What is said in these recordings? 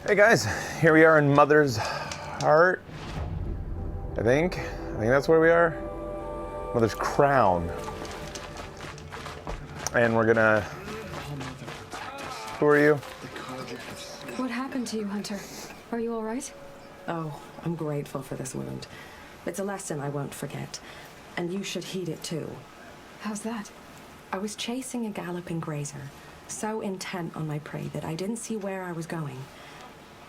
Hey guys, here we are in Mother's Heart. I think that's where we are. Mother's Crown. And we're gonna... Who are you? What happened to you, Hunter? Are you all right? Oh, I'm grateful for this wound. It's a lesson I won't forget. And you should heed it too. How's that? I was chasing a galloping grazer, so intent on my prey that I didn't see where I was going.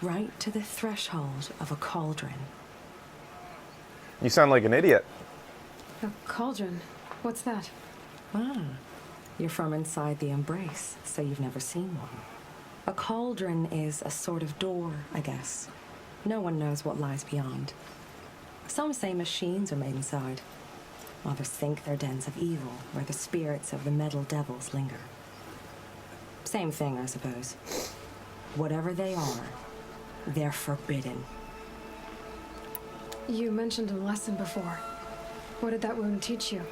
Right to the threshold of a cauldron. You sound like an idiot. A cauldron? What's that? Ah, you're from inside the Embrace, so you've never seen one. A cauldron is a sort of door, I guess. No one knows what lies beyond. Some say machines are made inside. Others think they're dens of evil, where the spirits of the metal devils linger. Same thing, I suppose. Whatever they are, they're forbidden. You mentioned a lesson before. What did that wound teach you?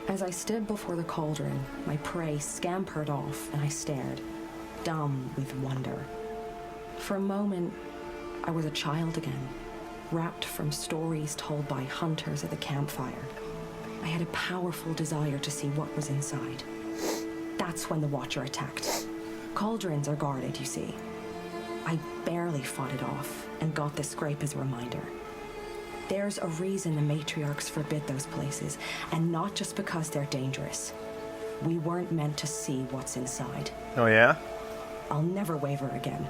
As I stood before the cauldron, my prey scampered off, and I stared, dumb with wonder. For a moment, I was a child again, wrapped from stories told by hunters at the campfire. I had a powerful desire to see what was inside. That's when the Watcher attacked. Cauldrons are guarded, you see. I barely fought it off, and got this scrape as a reminder. There's a reason the matriarchs forbid those places, and not just because they're dangerous. We weren't meant to see what's inside. Oh yeah? I'll never waver again.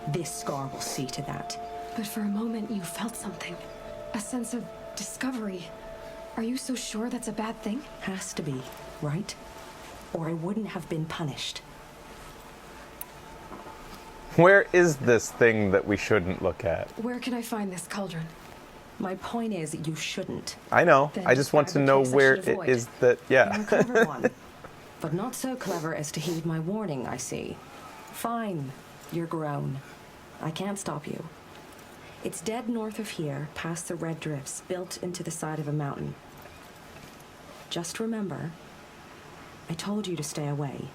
This scar will see to that. But for a moment you felt something. A sense of discovery. Are you so sure that's a bad thing? Has to be, right? Or I wouldn't have been punished. Where is this thing that we shouldn't look at? Where can I find this cauldron? My point is, you shouldn't. I know. Then I just want to describe know the case I where should it avoid. is that... You're Yeah. a clever one. But not so clever as to heed my warning, I see. Fine. You're grown. I can't stop you. It's dead north of here, past the red drifts, built into the side of a mountain. Just remember, I told you to stay away.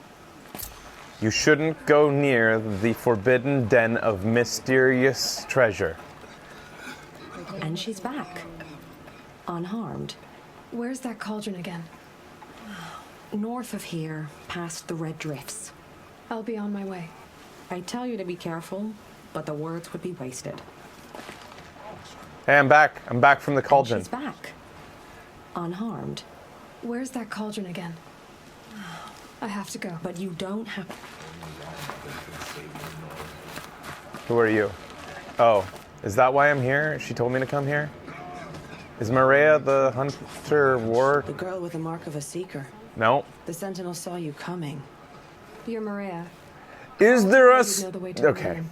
You shouldn't go near the forbidden den of mysterious treasure. And she's back. Unharmed. Where's that cauldron again? North of here, past the red drifts. I'll be on my way. I tell you to be careful, but the words would be wasted. Hey, I'm back. I'm back from the And cauldron. she's back. Unharmed. Where's that cauldron again? I have to go. But you don't have... Who are you? Oh, is that why I'm here? She told me to come here? Is Maria the hunter war? The girl with the mark of a seeker. No. The sentinel saw you coming. You're Maria. Is there a... You know the way to Okay. Meridian.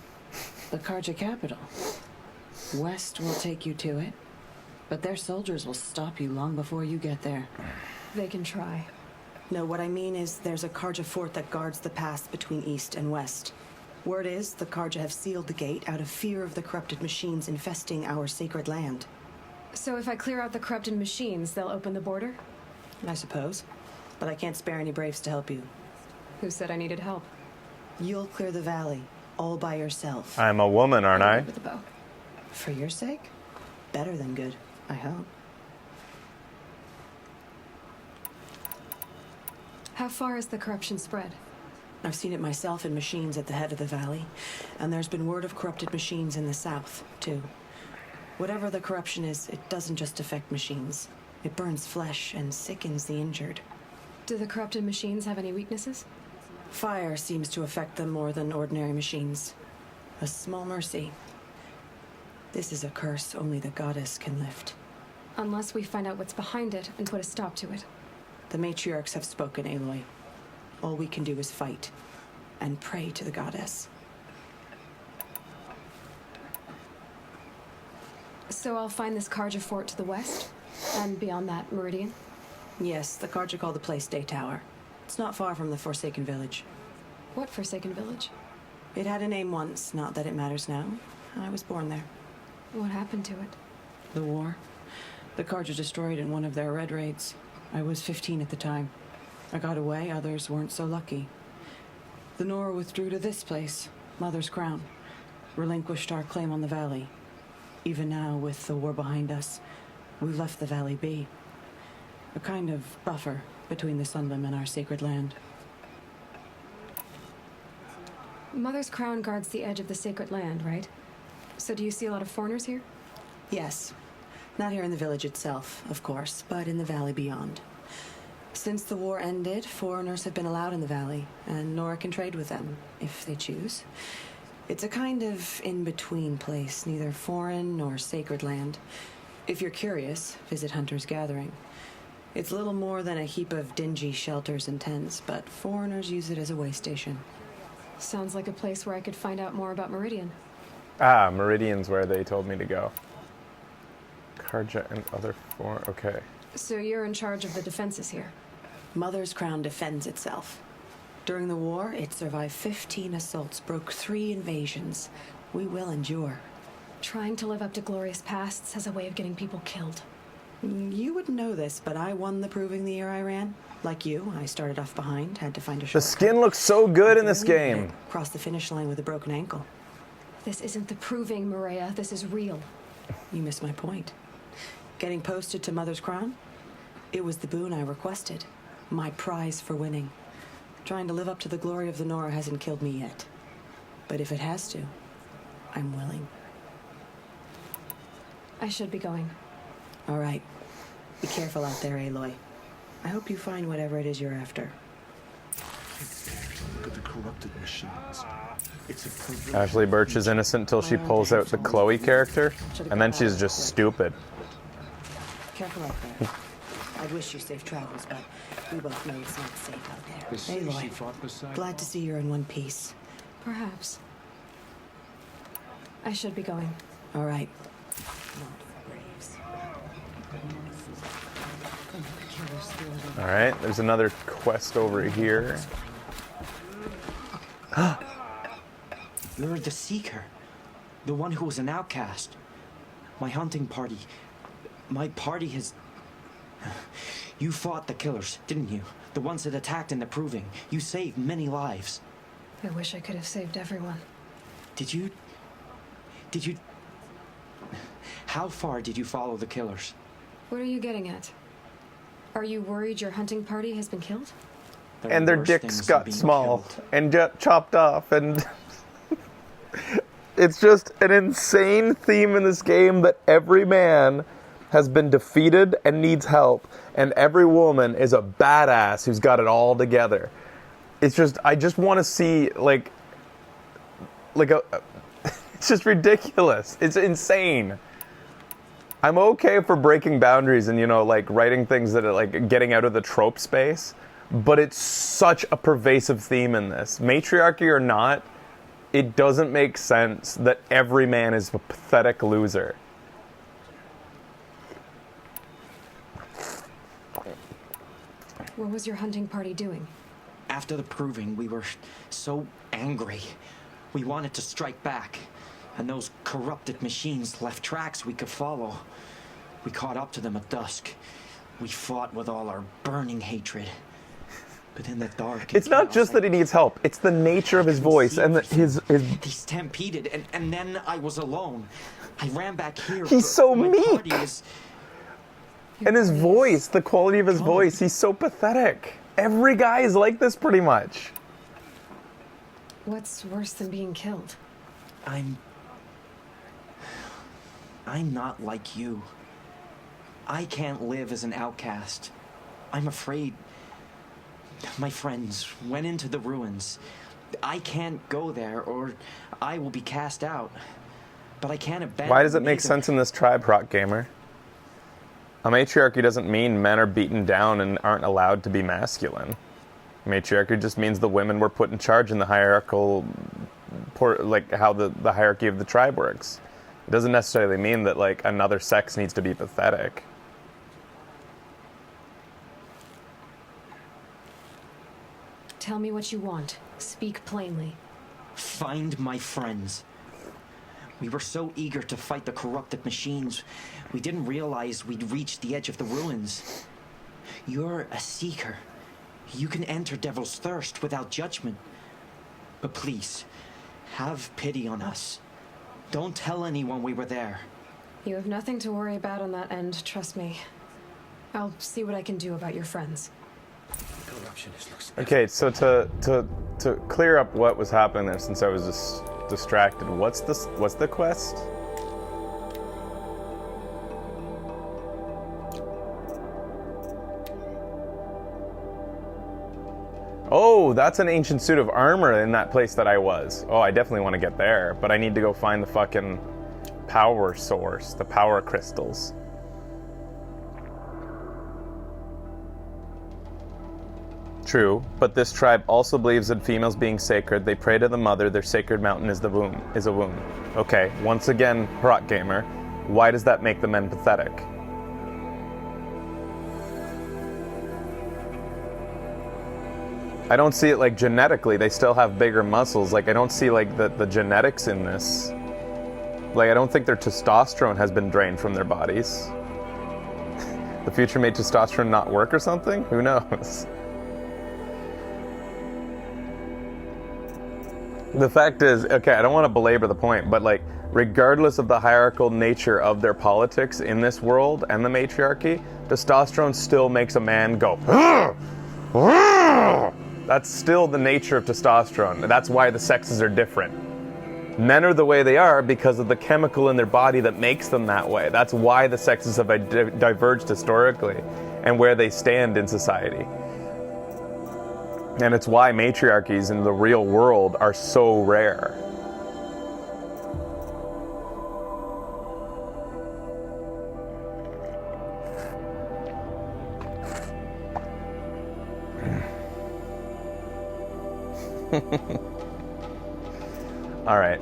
The Karja capital. West will take you to it, but their soldiers will stop you long before you get there. They can try. No, what I mean is there's a Karja fort that guards the pass between east and west. Word is the Karja have sealed the gate out of fear of the corrupted machines infesting our sacred land. So if I clear out the corrupted machines, they'll open the border? I suppose. But I can't spare any braves to help you. Who said I needed help? You'll clear the valley, all by yourself. I'm a woman, aren't I? With a bow. For your sake? Better than good, I hope. How far has the corruption spread? I've seen it myself in machines at the head of the valley, and there's been word of corrupted machines in the south, too. Whatever the corruption is, it doesn't just affect machines. It burns flesh and sickens the injured. Do the corrupted machines have any weaknesses? Fire seems to affect them more than ordinary machines. A small mercy. This is a curse only the goddess can lift. Unless we find out what's behind it and put a stop to it. The matriarchs have spoken, Aloy. All we can do is fight and pray to the goddess. So I'll find this Karja fort to the west, and beyond that, Meridian? Yes, the Karja call the place Day Tower. It's not far from the Forsaken Village. What Forsaken Village? It had a name once, not that it matters now. I was born there. What happened to it? The war. The Karja destroyed in one of their red raids. I was 15 at the time. I got away, others weren't so lucky. The Nora withdrew to this place, Mother's Crown. relinquished our claim on the valley. Even now, with the war behind us, we've left the valley be. A kind of buffer between the Sunlim and our sacred land. Mother's Crown guards the edge of the sacred land, right? So do you see a lot of foreigners here? Yes. Not here in the village itself, of course, but in the valley beyond. Since the war ended, foreigners have been allowed in the valley, and Nora can trade with them, if they choose. It's a kind of in-between place, neither foreign nor sacred land. If you're curious, visit Hunter's Gathering. It's little more than a heap of dingy shelters and tents, but foreigners use it as a way station. Sounds like a place where I could find out more about Meridian. Ah, Meridian's where they told me to go. Karja and other four. Okay. So you're in charge of the defenses here. Mother's Crown defends itself. During the war, it survived 15 assaults, broke 3 invasions. We will endure. Trying to live up to glorious pasts has a way of getting people killed. You wouldn't know this, but I won the proving the year I ran. Like you, I started off behind, had to find a The shortcut. skin looks so good in this game. Crossed the finish line with a broken ankle. This isn't the proving, Maria. This is real. You missed my point. Getting posted to Mother's Crown? It was the boon I requested. My prize for winning. Trying to live up to the glory of the Nora hasn't killed me yet. But if it has to, I'm willing. I should be going. All right. Be careful out there, Aloy. I hope you find whatever it is you're after. Look at the corrupted machines. It's a perversion. Ashley Birch is innocent until she pulls out the Chloe character, and then she's just stupid. Careful out there. I wish you safe travels, but we both know it's not safe out there. They say she Aloy, fought beside glad to see you're in one piece. Perhaps. I should be going. All right. All right, there's another quest over here. You're the Seeker. The one who was an outcast. My hunting party. My party has... You fought the killers, didn't you? The ones that attacked in the Proving. You saved many lives. I wish I could have saved everyone. Did you... How far did you follow the killers? What are you getting at? Are you worried your hunting party has been killed? There And are their worse dicks things than got being small killed. and chopped off, and it's just an insane theme in this game that every man has been defeated and needs help, and every woman is a badass who's got it all together. It's just, I just want to see, like a, it's just ridiculous. It's insane. I'm okay for breaking boundaries and, like writing things that are like getting out of the trope space, but it's such a pervasive theme in this. Matriarchy or not, it doesn't make sense that every man is a pathetic loser. What was your hunting party doing? After the Proving, we were so angry. We wanted to strike back. And those corrupted machines left tracks we could follow. We caught up to them at dusk. We fought with all our burning hatred. But in the dark... It's not just that he needs help, it's the nature of his voice and his They stampeded, and then I was alone. I ran back here. He's so My meek. party is... and his voice, the quality of his voice, he's so pathetic. Every guy is like this pretty much. What's worse than being killed? I'm not like you. I can't live as an outcast. I'm afraid my friends went into the ruins. I can't go there or I will be cast out. But I can't abandon... Why does it make neither. sense in this tribe, Rock Gamer? A matriarchy doesn't mean men are beaten down and aren't allowed to be masculine. Matriarchy just means the women were put in charge in the hierarchical, like how the hierarchy of the tribe works. It doesn't necessarily mean that like another sex needs to be pathetic. Tell me what you want. Speak plainly. Find my friends. We were so eager to fight the corrupted machines, we didn't realize we'd reached the edge of the ruins. You're a seeker. You can enter Devil's Thirst without judgment. But please, have pity on us. Don't tell anyone we were there. You have nothing to worry about on that end, trust me. I'll see what I can do about your friends. Okay, so to clear up what was happening there, since I was just distracted, what's the quest? Oh, that's an ancient suit of armor in that place that I was. Oh, I definitely want to get there, but I need to go find the fucking power source, the power crystals. True, but this tribe also believes in females being sacred. They pray to the mother. Their sacred mountain is the womb. A womb. Okay, once again, Rock Gamer, why does that make the men pathetic? I don't see it like genetically. They still have bigger muscles. Like I don't see like the genetics in this. Like I don't think their testosterone has been drained from their bodies. The future made testosterone not work or something? Who knows? The fact is, okay, I don't want to belabor the point, but like, regardless of the hierarchical nature of their politics in this world and the matriarchy, testosterone still makes a man go, "Argh! Argh!" That's still the nature of testosterone. That's why the sexes are different. Men are the way they are because of the chemical in their body that makes them that way. That's why the sexes have diverged historically and where they stand in society. And it's why matriarchies in the real world are so rare. All right.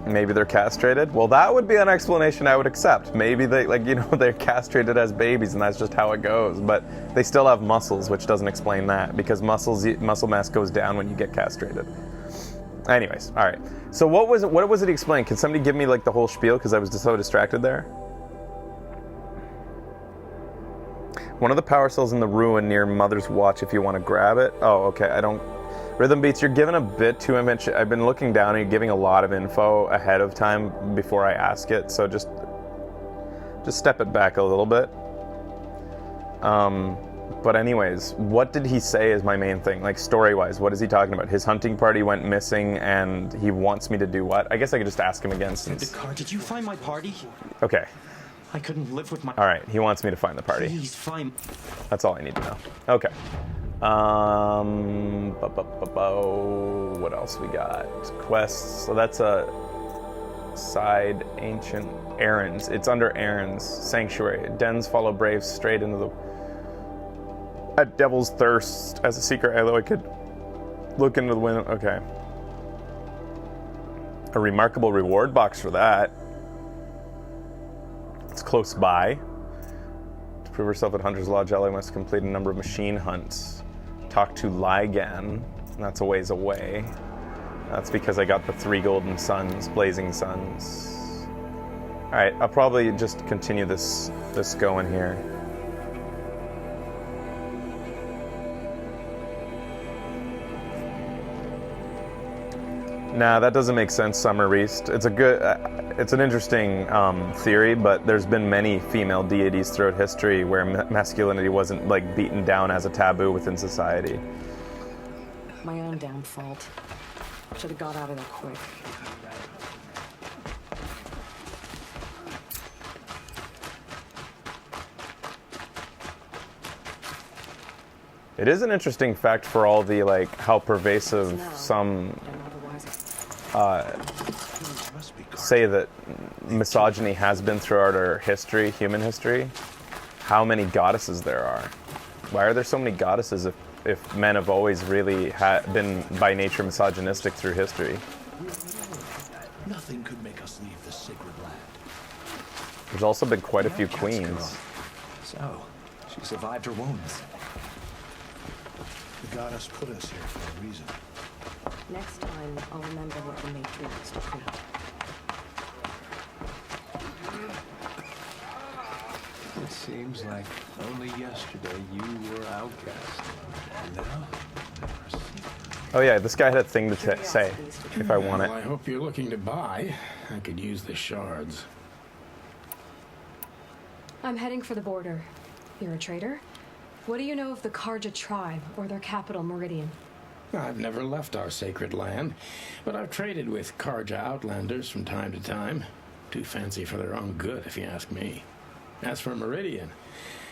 Maybe they're castrated? Well, that would be an explanation I would accept. Maybe they, like, you know, they're castrated as babies and that's just how it goes. But they still have muscles, which doesn't explain that because muscle mass goes down when you get castrated. Anyways, all right. So what was it he explained? Can somebody give me like the whole spiel because I was just so distracted there? One of the power cells in the ruin near Mother's Watch if you want to grab it. Oh, okay. I don't... Rhythm Beats, you're giving a bit too much. I've been looking down and you're giving a lot of info ahead of time before I ask it, so just step it back a little bit. But anyways, what did he say is my main thing? Like story-wise, what is he talking about? His hunting party went missing and he wants me to do what? I guess I could just ask him again since... Did you find my party? Okay. I couldn't live with my... All right, he wants me to find the party. Please find... That's all I need to know. Okay. What else we got? Quests. So that's a side ancient errands. It's under errands. Sanctuary. Dens follow braves straight into the... At Devil's Thirst as a secret. Although I could look into the window. Okay. A remarkable reward box for that. It's close by. To prove herself at Hunter's Lodge, Ellie must complete a number of machine hunts. Talk to Lygan. That's a ways away. That's because I got the 3 golden suns, blazing suns. All right, I'll probably just continue this going here. Nah, that doesn't make sense, Summer Reist. It's an interesting theory, but there's been many female deities throughout history where masculinity wasn't like beaten down as a taboo within society. My own damn fault. Should have got out of there quick. It is an interesting fact for all the like how pervasive some say that misogyny has been throughout our history, human history. How many goddesses there are? Why are there so many goddesses if men have always really been by nature misogynistic through history? Nothing could make us leave the sacred land. There's also been quite a few queens. So, she survived her wounds. The goddess put us here for a reason. Next time, I'll remember what the matriarchs taught me. It seems like only yesterday you were outcast. And now, there are secrets. Oh yeah, this guy had a thing to say if I want Well, it. I hope you're looking to buy. I could use the shards. I'm heading for the border. You're a trader? What do you know of the Karja tribe or their capital, Meridian? I've never left our sacred land, but I've traded with Karja outlanders from time to time. Too fancy for their own good, if you ask me. As for Meridian,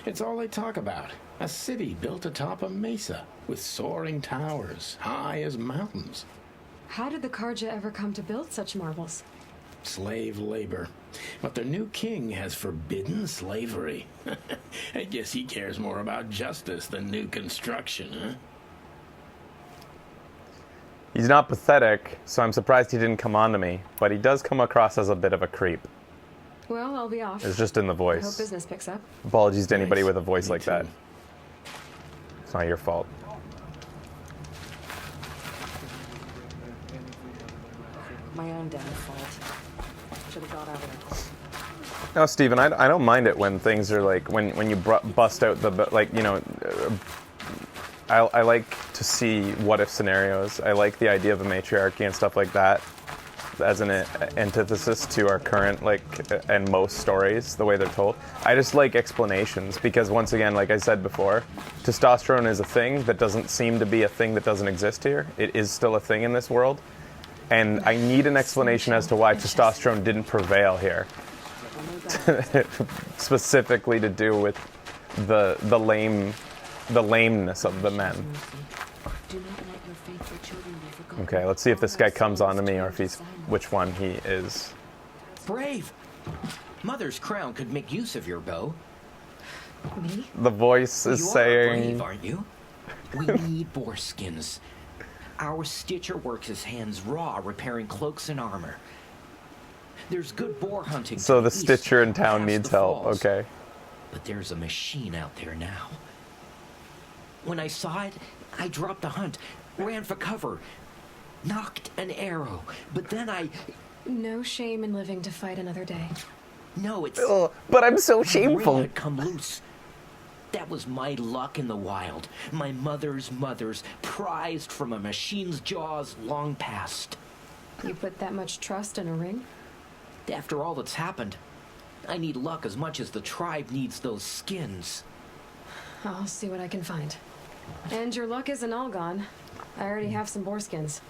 it's all they talk about. A city built atop a mesa, with soaring towers, high as mountains. How did the Karja ever come to build such marvels? Slave labor. But their new king has forbidden slavery. I guess he cares more about justice than new construction, huh? He's not pathetic, so I'm surprised he didn't come on to me, but he does come across as a bit of a creep. Well, I'll be off. It's just in the I hope voice. business picks up. Apologies to anybody Nice. with a voice Me like that. too. It's not your fault. My own damn fault. Should have got out of it. No, Steven, I don't mind it when things are like, when you bust out the, like, you know, I like to see what-if scenarios. I like the idea of a matriarchy and stuff like that as an antithesis to our current, like, and most stories, the way they're told. I just like explanations because, once again, like I said before, testosterone is a thing that doesn't seem to be a thing that doesn't exist here. It is still a thing in this world. And I need an explanation as to why testosterone didn't prevail here. Specifically to do with the lameness of the men. Okay, let's see if this guy comes on to me or if he's which one he is. Brave! Mother's crown could make use of your bow. Me? The voice is You are saying, brave, aren't you? We need boar skins. Our stitcher works his hands raw repairing cloaks and armor. There's good boar hunting. so to the east, stitcher in town past needs the help. falls. Okay. But there's a machine out there now. When I saw it, I dropped the hunt, ran for cover, knocked an arrow, but then No shame in living to fight another day. no, it's Oh, but I'm so my ring shameful. had come loose. That was my luck in the wild. My mother's prized from a machine's jaws long past. You put that much trust in a ring? After all that's happened, I need luck as much as the tribe needs those skins. I'll see what I can find. And your luck isn't all gone. I already have some boar skins.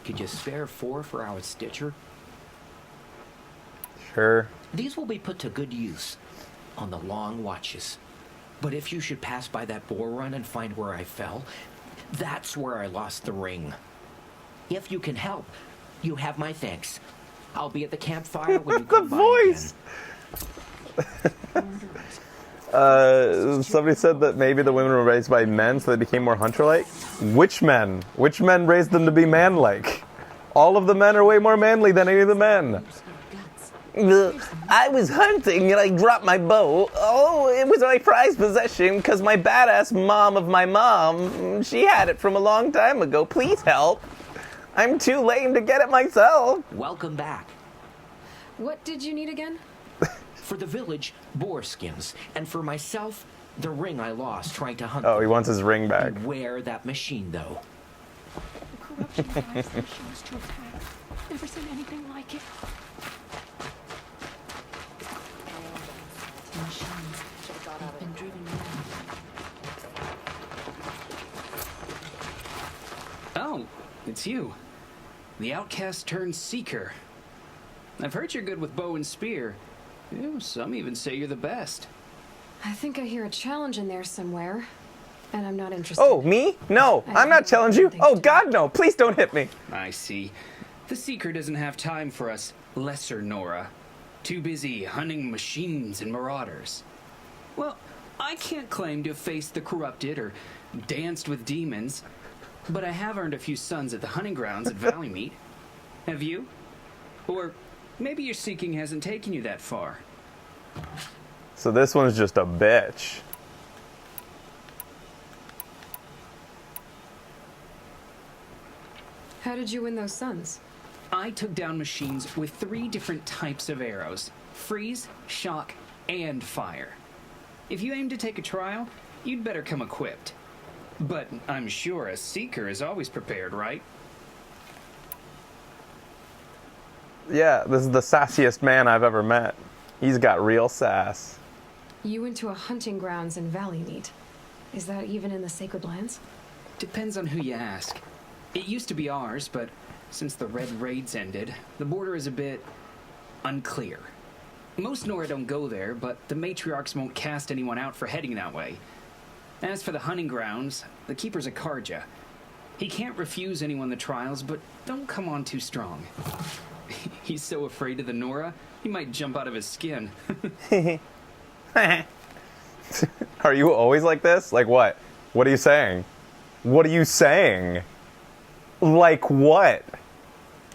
Could you spare 4 for our stitcher? Sure. These will be put to good use on the long watches. But if you should pass by that boar run and find where I fell, that's where I lost the ring. If you can help, you have my thanks. I'll be at the campfire when you The come by voice! again. Somebody said that maybe the women were raised by men so they became more hunter-like. Which men? Which men raised them to be man-like? All of the men are way more manly than any of the men. I was hunting and I dropped my bow. Oh, it was my prized possession because my badass mom of my mom, she had it from a long time ago. Please help. I'm too lame to get it myself. Welcome back. What did you need again? For the village, boar skins. And for myself, the ring I lost trying to hunt Oh, he wants his ring back. Beware that machine, though. Corruption drives the machines to attack. Never seen anything like it. They've been driven mad. Oh, it's you. The outcast turned seeker. I've heard you're good with bow and spear. Ew, some even say you're the best. I think I hear a challenge in there somewhere. And I'm not interested. Oh, me? No, I'm not challenging you. Oh, God, no. Please don't hit me. I see. The seeker doesn't have time for us lesser Nora. Too busy hunting machines and marauders. Well, I can't claim to have faced the corrupted or danced with demons, but I have earned a few sons at the hunting grounds at Valleymeet. Have you? Or maybe your seeking hasn't taken you that far. So this one's just a bitch. How did you win those sons? I took down machines with 3 different types of arrows: freeze, shock, and fire. If you aim to take a trial, you'd better come equipped. But I'm sure a seeker is always prepared, right? Yeah, this is the sassiest man I've ever met. He's got real sass. You went to a hunting grounds in Valleymeet. Is that even in the Sacred Lands? Depends on who you ask. It used to be ours, but since the Red Raids ended, the border is a bit unclear. Most Nora don't go there, but the matriarchs won't cast anyone out for heading that way. As for the hunting grounds, the keeper's a Karja. He can't refuse anyone the trials, but don't come on too strong. He's so afraid of the Nora, he might jump out of his skin. Are you always like this? Like what? What are you saying? What are you saying? Like what?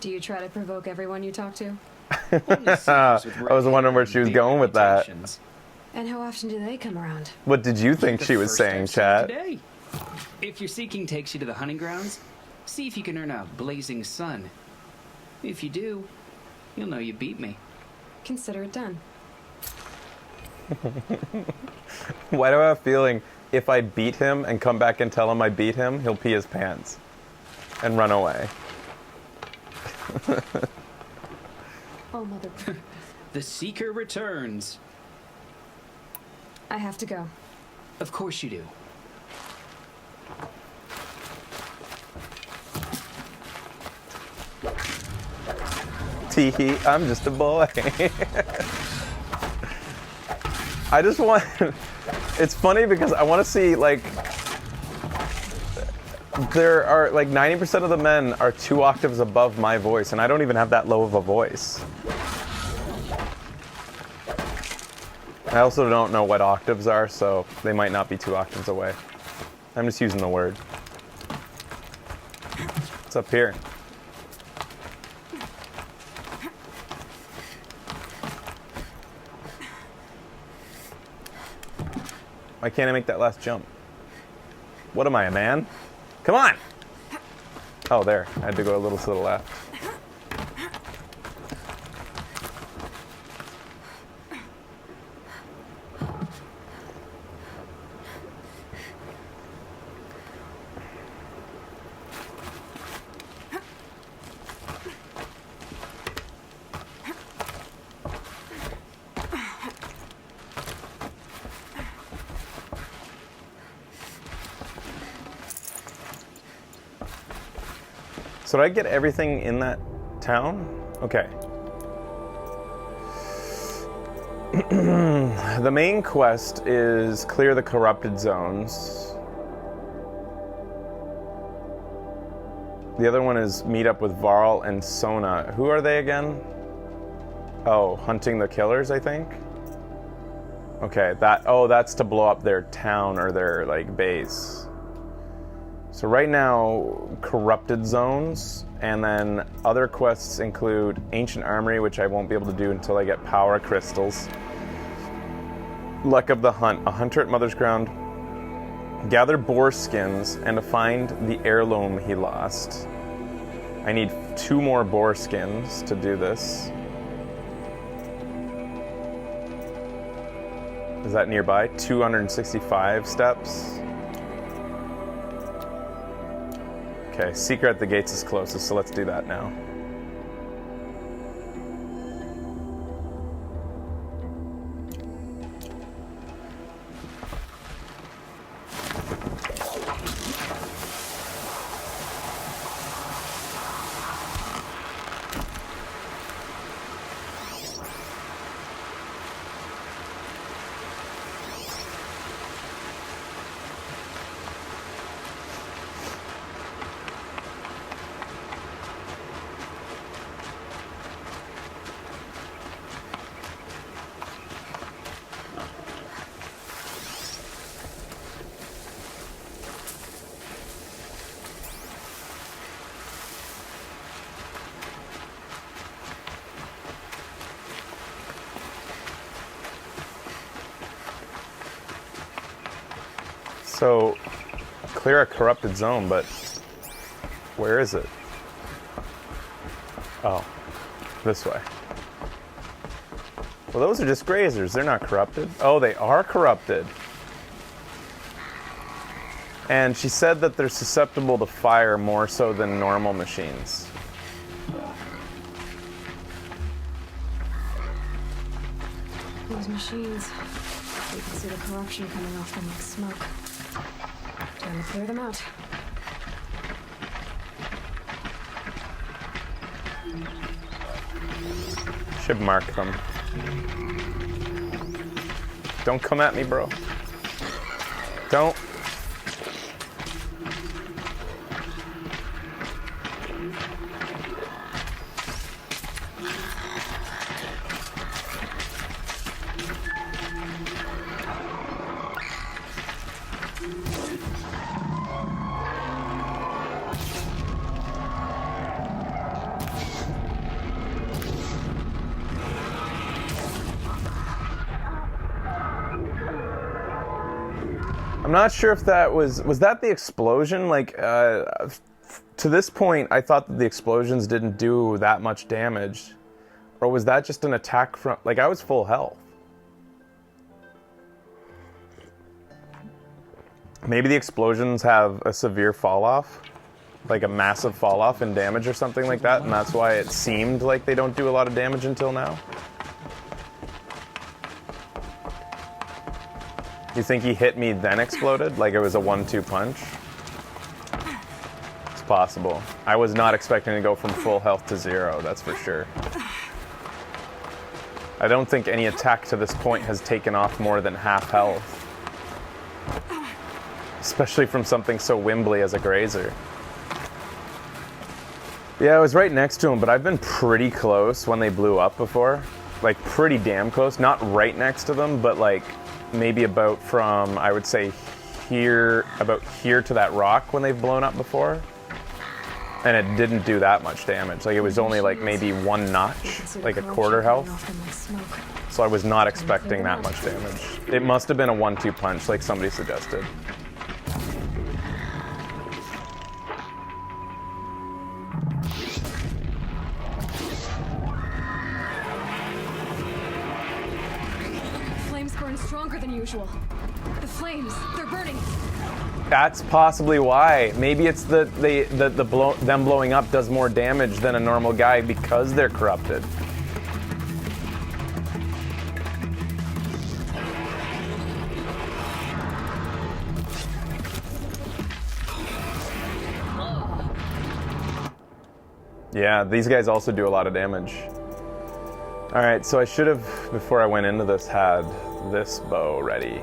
Do you try to provoke everyone you talk to? I was wondering where she was going with that. And how often do they come around? What did you think she was saying, chat? Today. If your seeking takes you to the hunting grounds, see if you can earn a blazing sun. If you do, you'll know you beat me. Consider it done. Why do I have a feeling if I beat him and come back and tell him I beat him, he'll pee his pants and run away? Oh, mother. The Seeker returns. I have to go. Of course you do. Teehee, I'm just a boy. I just want... It's funny because I want to see, like... There are, like, 90% of the men are 2 octaves above my voice, and I don't even have that low of a voice. I also don't know what octaves are, so they might not be 2 octaves away. I'm just using the word. What's up here? Why can't I make that last jump? What am I, a man? Come on! Oh, there. I had to go a little to the left. So did I get everything in that town? Okay. The main quest is clear the corrupted zones. The other one is meet up with Varl and Sona. Who are they again? Oh, hunting the killers, I think? Okay, that's to blow up their town or their, like, base. So right now, corrupted zones, and then other quests include Ancient Armory, which I won't be able to do until I get Power Crystals. Luck of the Hunt, a hunter at Mother's Ground. Gather boar skins and to find the heirloom he lost. I need 2 more boar skins to do this. Is that nearby? 265 steps. Okay, Seeker at the Gates is closest, so let's do that now. So, clear a corrupted zone, but where is it? Oh, this way. Well, those are just grazers. They're not corrupted. Oh, they are corrupted. And she said that they're susceptible to fire more so than normal machines. Those machines. You can see the corruption coming off them like smoke. Time to clear them out. Should mark them. Don't come at me, bro. Don't. I'm not sure if that was that the explosion? Like, to this point, I thought that the explosions didn't do that much damage. Or was that just an attack from... Like, I was full health. Maybe the explosions have a severe fall-off? Like a massive fall-off in damage or something like that, and that's why it seemed like they don't do a lot of damage until now? You think he hit me then exploded? Like it was a 1-2 punch? It's possible. I was not expecting to go from full health to 0, that's for sure. I don't think any attack to this point has taken off more than half health. Especially from something so wimbly as a grazer. Yeah, I was right next to him, but I've been pretty close when they blew up before. Like pretty damn close. Not right next to them, but like maybe about from, I would say, here, about here to that rock when they've blown up before. And it didn't do that much damage. Like it was only like maybe 1 notch, like a quarter health. So I was not expecting that much damage. It must have been a 1-2 punch like somebody suggested. Flames burn stronger than usual. The flames, they're burning. That's possibly why. Maybe it's them blowing up does more damage than a normal guy because they're corrupted. Yeah, these guys also do a lot of damage. Alright, so I should have, before I went into this, had this bow ready.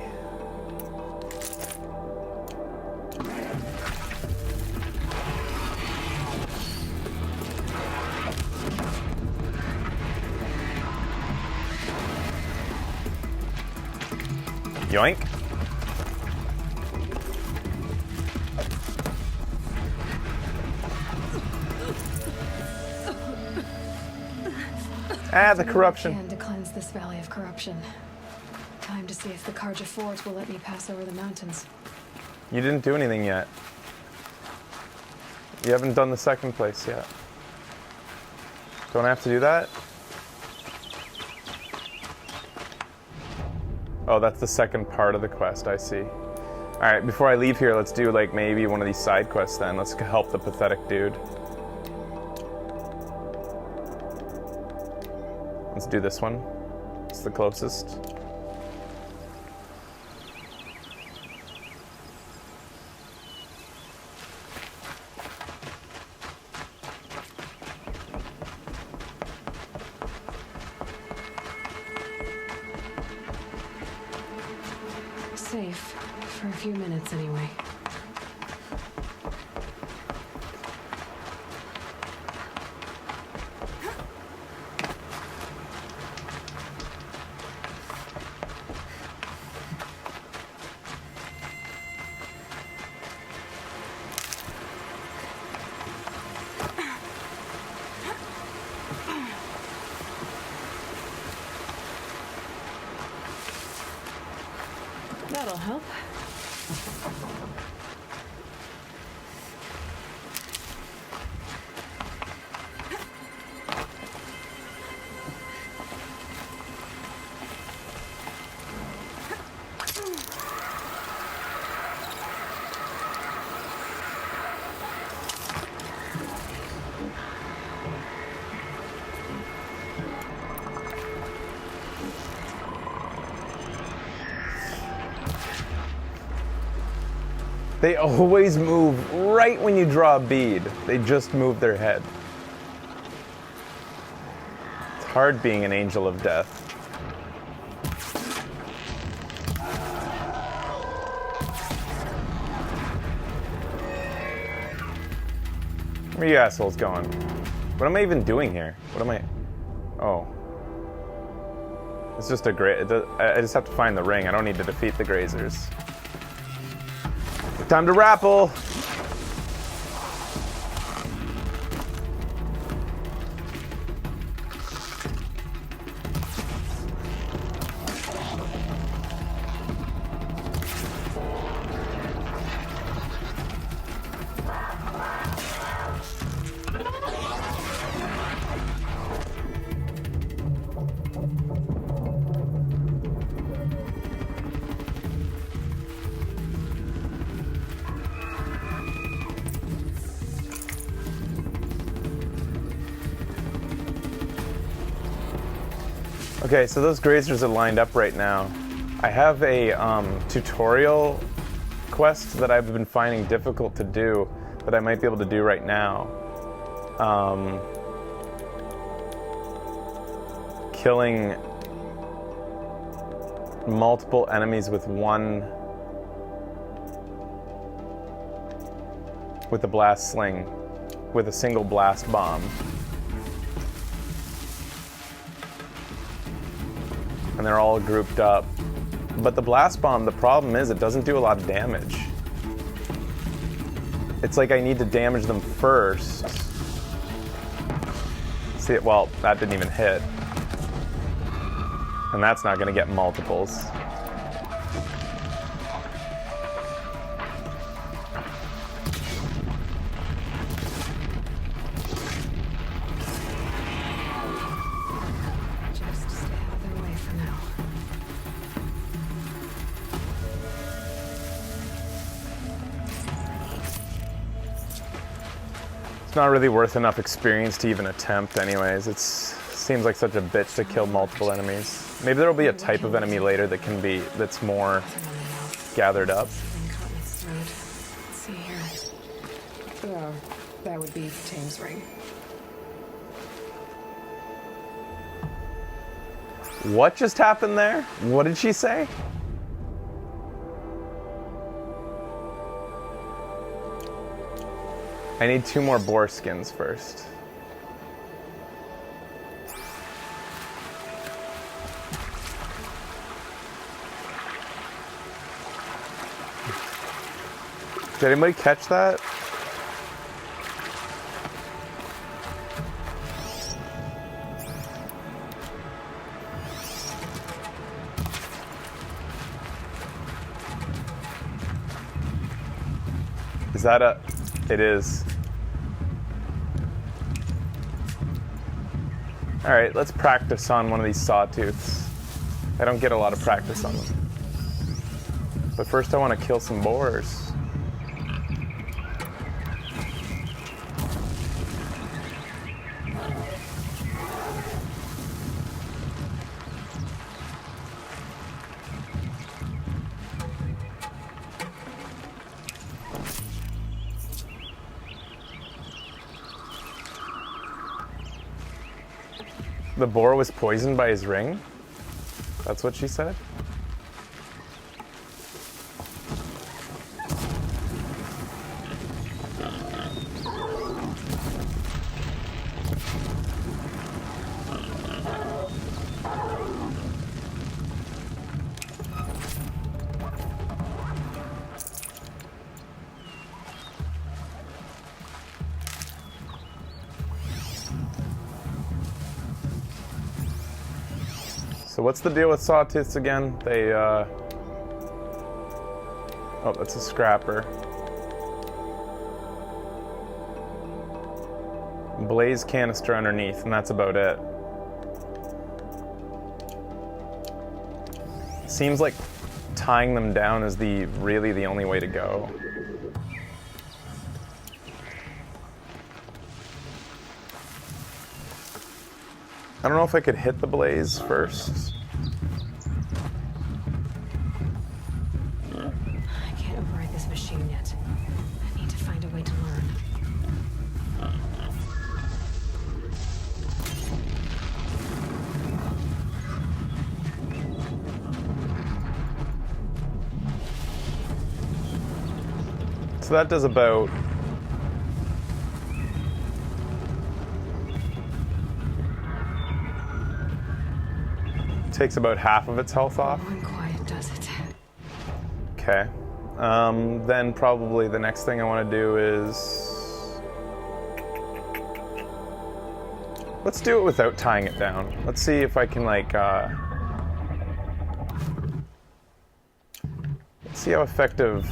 Yoink. Ah, the corruption. Can to cleanse this valley of corruption. Time to see if the Carja Fort will let me pass over the mountains. You didn't do anything yet. You haven't done the second place yet. Don't I have to do that? Oh, that's the second part of the quest, I see. Alright, before I leave here, let's do like maybe one of these side quests then. Let's help the pathetic dude. Let's do this one. It's the closest. Safe. For a few minutes, anyway. That'll help. They always move right when you draw a bead. They just move their head. It's hard being an angel of death. Where are you assholes going? What am I even doing here? What am I... Oh. It's just a I just have to find the ring. I don't need to defeat the grazers. Time to rappel! Okay, so those grazers are lined up right now. I have a tutorial quest that I've been finding difficult to do that I might be able to do right now. Killing multiple enemies with a blast sling, with a single blast bomb. And they're all grouped up. But the blast bomb, the problem is it doesn't do a lot of damage. It's like I need to damage them first. See, well, that didn't even hit. And that's not gonna get multiples. Just stay out of their way for now. It's not really worth enough experience to even attempt anyways. It seems like such a bitch to kill multiple enemies. Maybe there'll be a type of enemy later that's more gathered up. Let's see here. That would be Tame's ring. What just happened there? What did she say? I need 2 more boar skins first. Did anybody catch that? Is that a... It is. Alright, let's practice on one of these sawtooths. I don't get a lot of practice on them. But first I want to kill some boars. The boar was poisoned by his ring? That's what she said? So what's the deal with sawtooths again? They, oh, that's a scrapper. Blaze canister underneath, and that's about it. Seems like tying them down is really the only way to go. I don't know if I could hit the blaze first. I can't override this machine. machine yet. I need to find a way to learn. So that does about... takes about half of its health off. Going quiet does it. Okay. Then probably the next thing I want to do is... let's do it without tying it down. Let's see if I can, like, let's see how effective...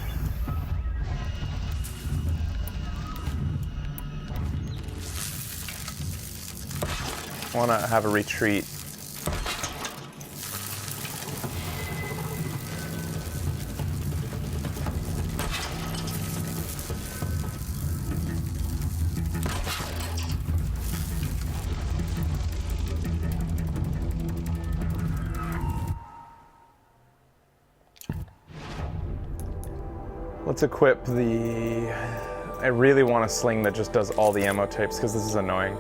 I want to have a retreat. Let's equip the... I really want a sling that just does all the ammo types because this is annoying.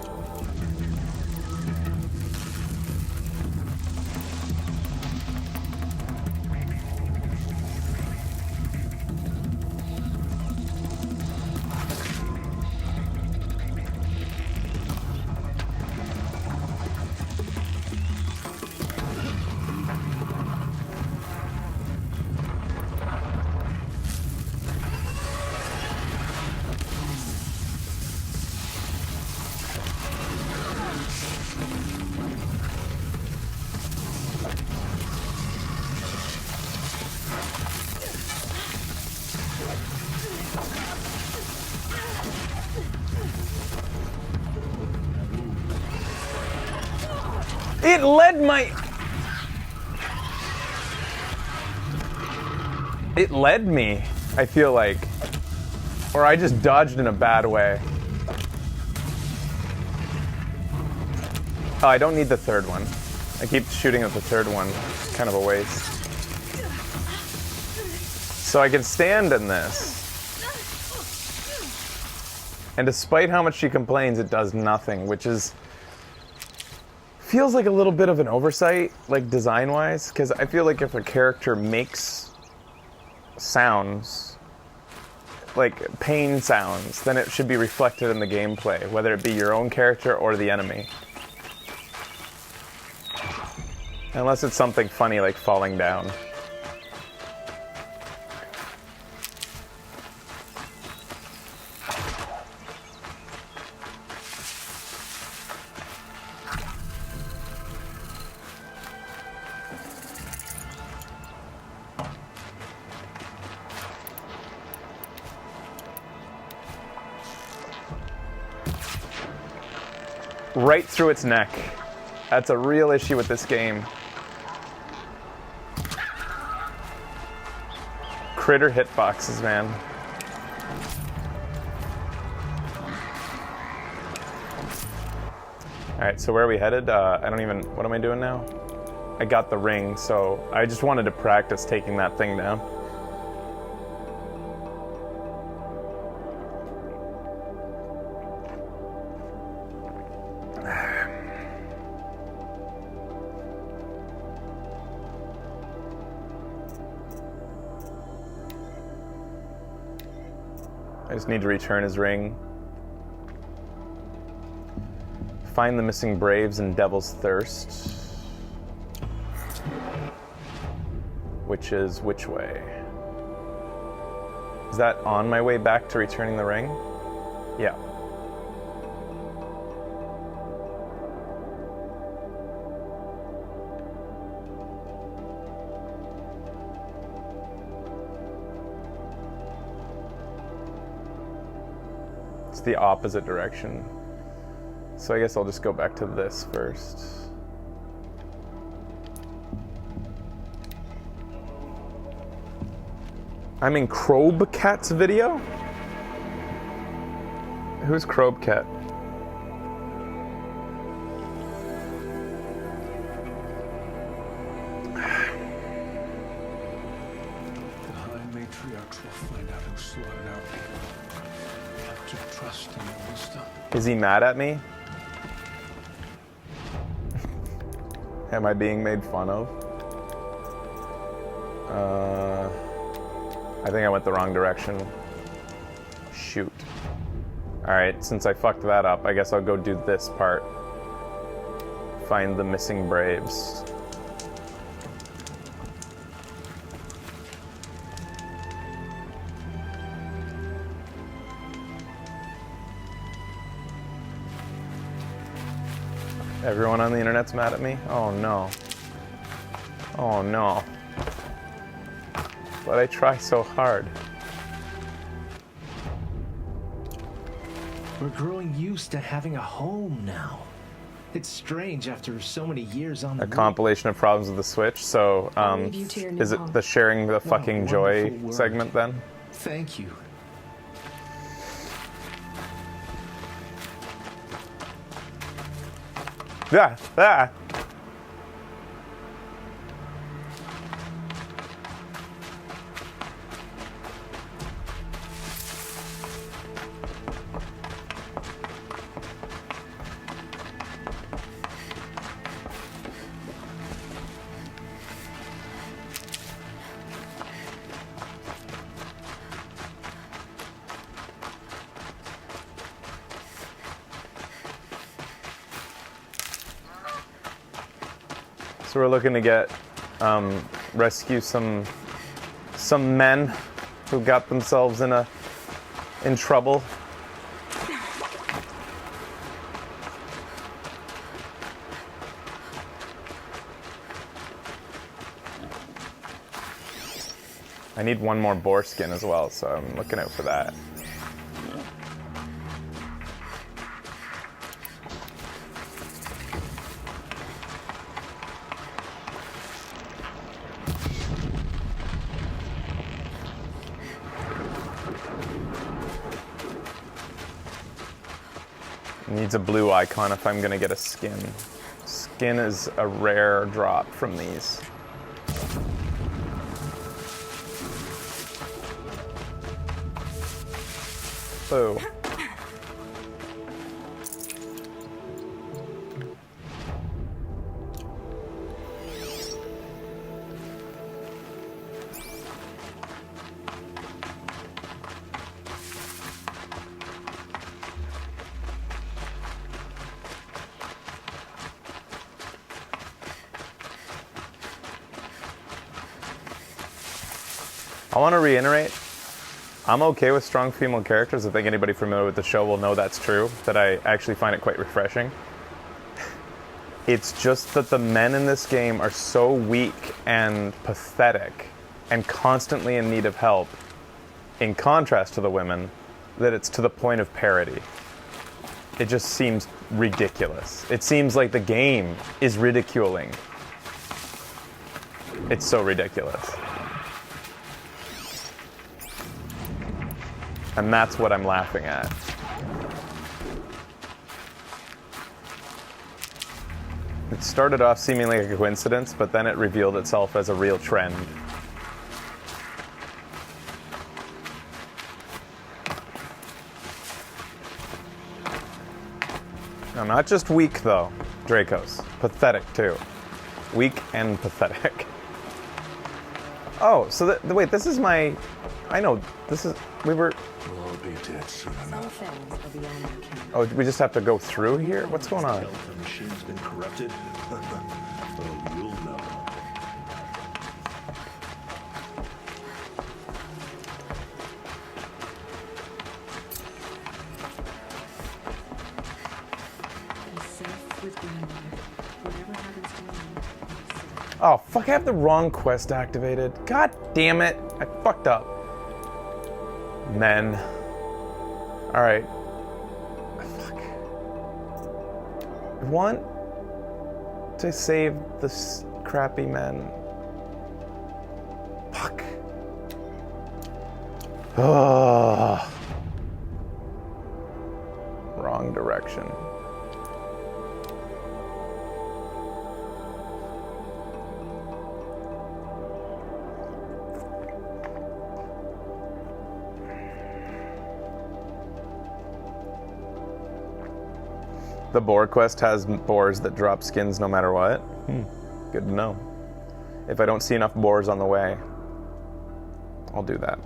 It led my... It led me, I feel like. Or I just dodged in a bad way. Oh, I don't need the third one. I keep shooting at the third one. It's kind of a waste. So I can stand in this. And despite how much she complains, it does nothing, which is... feels like a little bit of an oversight, like design-wise, because I feel like if a character makes sounds, like pain sounds, then it should be reflected in the gameplay, whether it be your own character or the enemy. Unless it's something funny like falling down. Right through its neck. That's a real issue with this game. Critter hitboxes, man. Alright, so where are we headed? I don't even... what am I doing now? I got the ring, so I just wanted to practice taking that thing down. I just need to return his ring. Find the missing Braves in Devil's Thirst. Which is which way? Is that on my way back to returning the ring? Yeah. It's the opposite direction. So I guess I'll just go back to this first. I'm in Krobcat's video? Who's Krobcat? The High Matriarch Mercs will find out who slaughtered our people. We have to trust in your wisdom. Is he mad at me? Am I being made fun of? I think I went the wrong direction. Shoot. Alright, since I fucked that up, I guess I'll go do this part. Find the missing Braves. Everyone on the internet's mad at me? Oh no. Oh no. But I try so hard. We're growing used to having a home now. It's strange after so many years on the A compilation of problems with the Switch. So, I'll leave you to your new is it home. the sharing the fucking joy wonderful word. segment then? Thank you. Yeah, yeah. So we're looking to get rescue some men who got themselves in trouble. I need one more boar skin as well, so I'm looking out for that. Needs a blue icon if I'm gonna get a skin. Skin is a rare drop from these. Boo. I want to reiterate, I'm okay with strong female characters. I think anybody familiar with the show will know that's true, that I actually find it quite refreshing. It's just that the men in this game are so weak and pathetic and constantly in need of help, in contrast to the women, that it's to the point of parody. It just seems ridiculous. It seems like the game is ridiculing. It's so ridiculous. And that's what I'm laughing at. It started off seeming like a coincidence, but then it revealed itself as a real trend. No, not just weak though, Dracos. Pathetic too. Weak and pathetic. Oh, so wait, this is my... I know, this is... We were... We'll all be dead soon Some enough. things are beyond my ken. Oh, we just have to go through here? What's going on? The machine's been corrupted. Oh, you'll know. Be safe with grandmother. Whatever happens to me, be safe. Oh, fuck, I have the wrong quest activated. God damn it. I fucked up. Men. Alright. Fuck. I want to save this crappy men. Fuck. Oh. Wrong direction. The boar quest has boars that drop skins no matter what. Good to know. If I don't see enough boars on the way, I'll do that.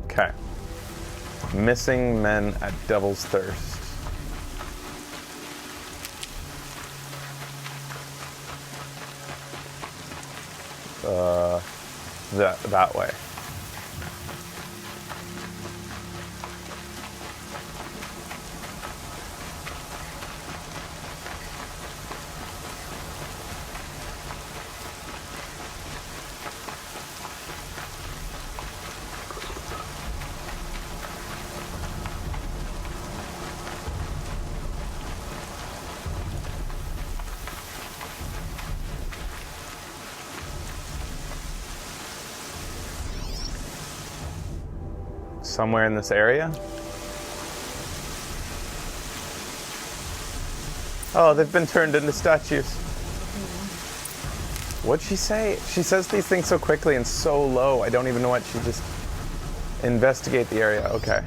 Okay. Missing men at Devil's Thirst. That way. Somewhere in this area? Oh, they've been turned into statues. What'd she say? She says these things so quickly and so low. I don't even know what she just... Investigate the area. Okay.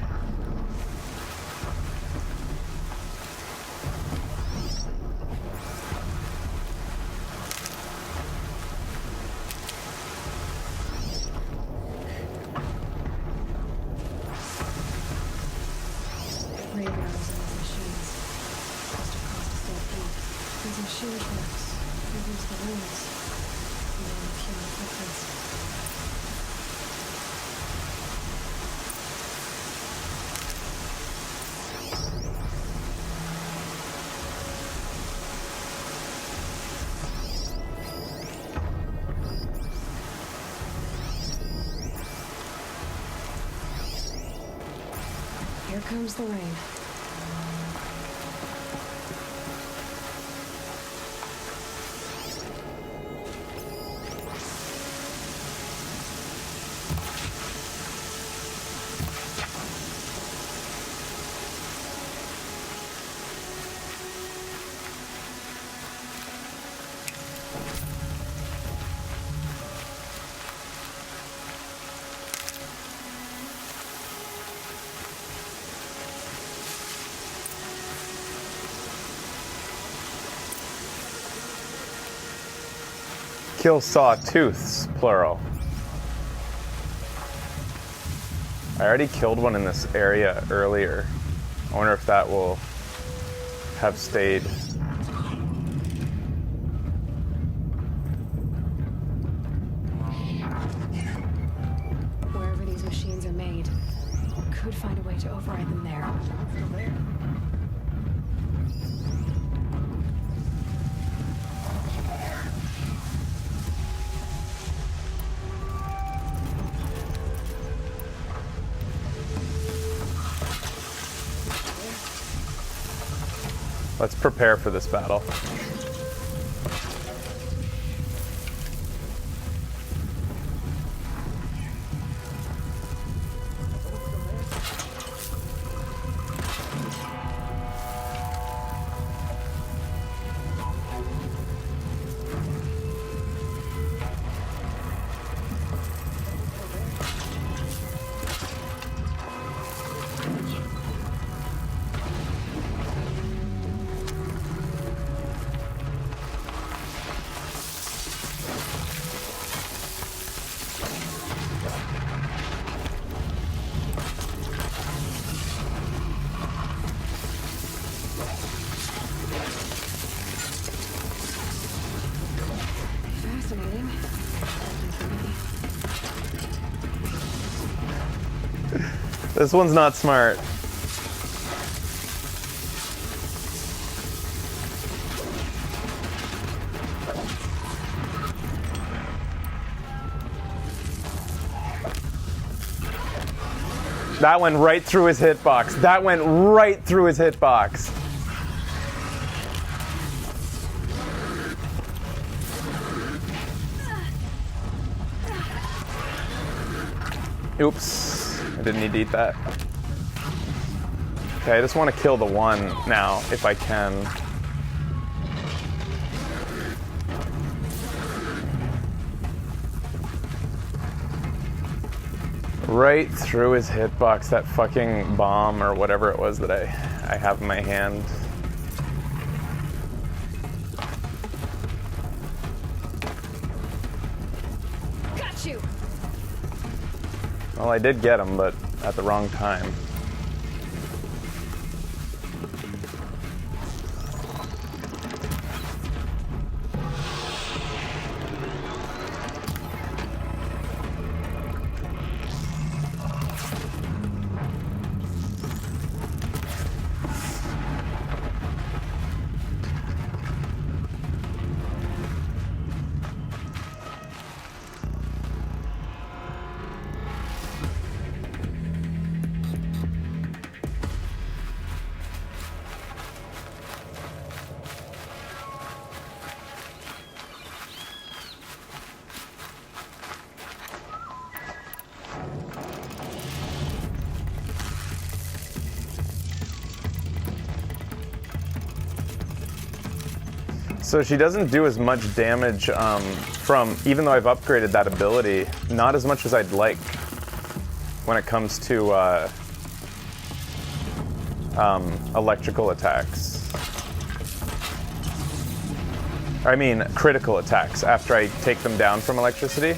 Here comes the rain. Kill sawtooths, plural. I already killed one in this area earlier. I wonder if that will have stayed. Wherever these machines are made, could find a way to override them there. Let's prepare for this battle. Fascinating. This one's not smart. That went right through his hitbox. That went right through his hitbox. Oops, I didn't need to eat that. Okay, I just want to kill the one now, if I can. Right through his hitbox, that fucking bomb or whatever it was that I have in my hand. Got you! Well, I did get him, but at the wrong time. So she doesn't do as much damage from, even though I've upgraded that ability, not as much as I'd like when it comes to electrical attacks. I mean, critical attacks after I take them down from electricity.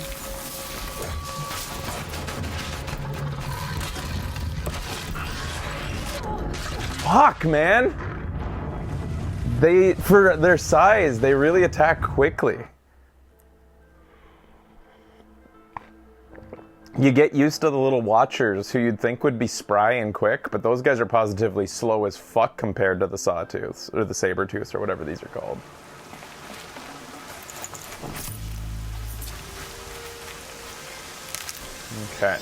Fuck, man! For their size, they really attack quickly. You get used to the little watchers who you'd think would be spry and quick, but those guys are positively slow as fuck compared to the sawtooths, or the saber-tooths, or whatever these are called. Okay.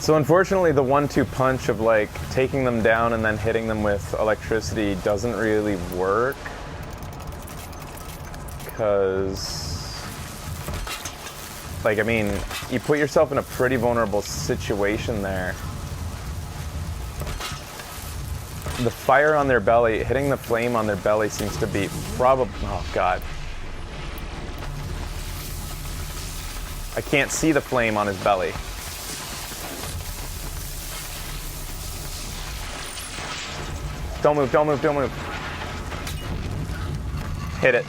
So unfortunately, the 1-2 punch of like taking them down and then hitting them with electricity doesn't really work, because, like, I mean, you put yourself in a pretty vulnerable situation there. The fire on their belly, hitting the flame on their belly seems to be probably, oh god. I can't see the flame on his belly. Don't move, don't move, don't move. Hit it.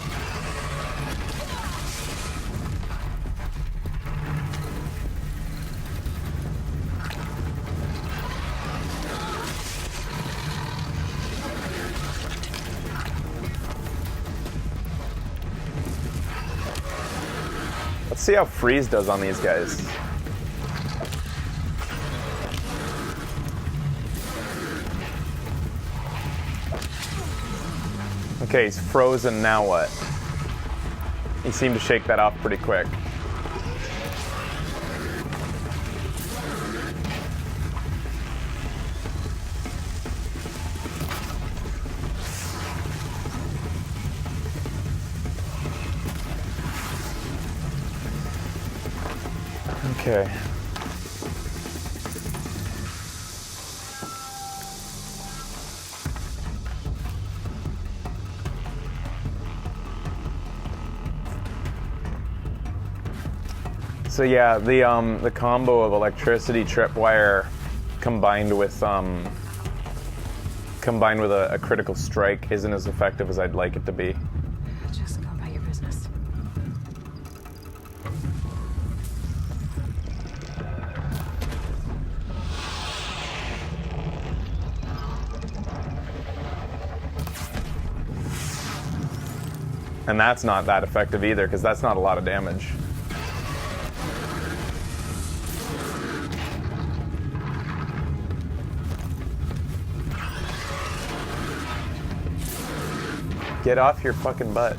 Let's see how freeze does on these guys. Okay, he's frozen, now what? He seemed to shake that off pretty quick. Okay. So yeah, the combo of electricity, tripwire, combined with a critical strike isn't as effective as I'd like it to be. Just go about your business. And that's not that effective either, because that's not a lot of damage. Get off your fucking butt.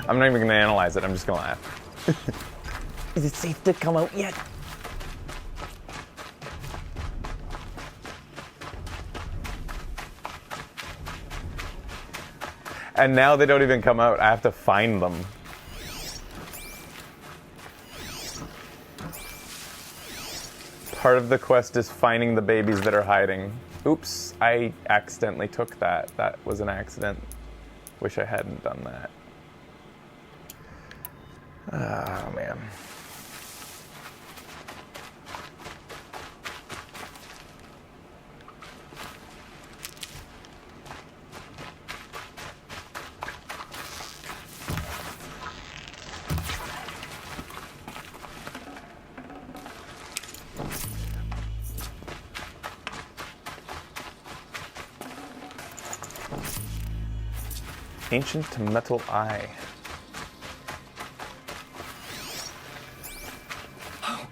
I'm not even going to analyze it. I'm just going to laugh. Is it safe to come out yet? And now they don't even come out. I have to find them. Part of the quest is finding the babies that are hiding. Oops, I accidentally took that. That was an accident. Wish I hadn't done that. Oh, man. Ancient metal eye. Oh,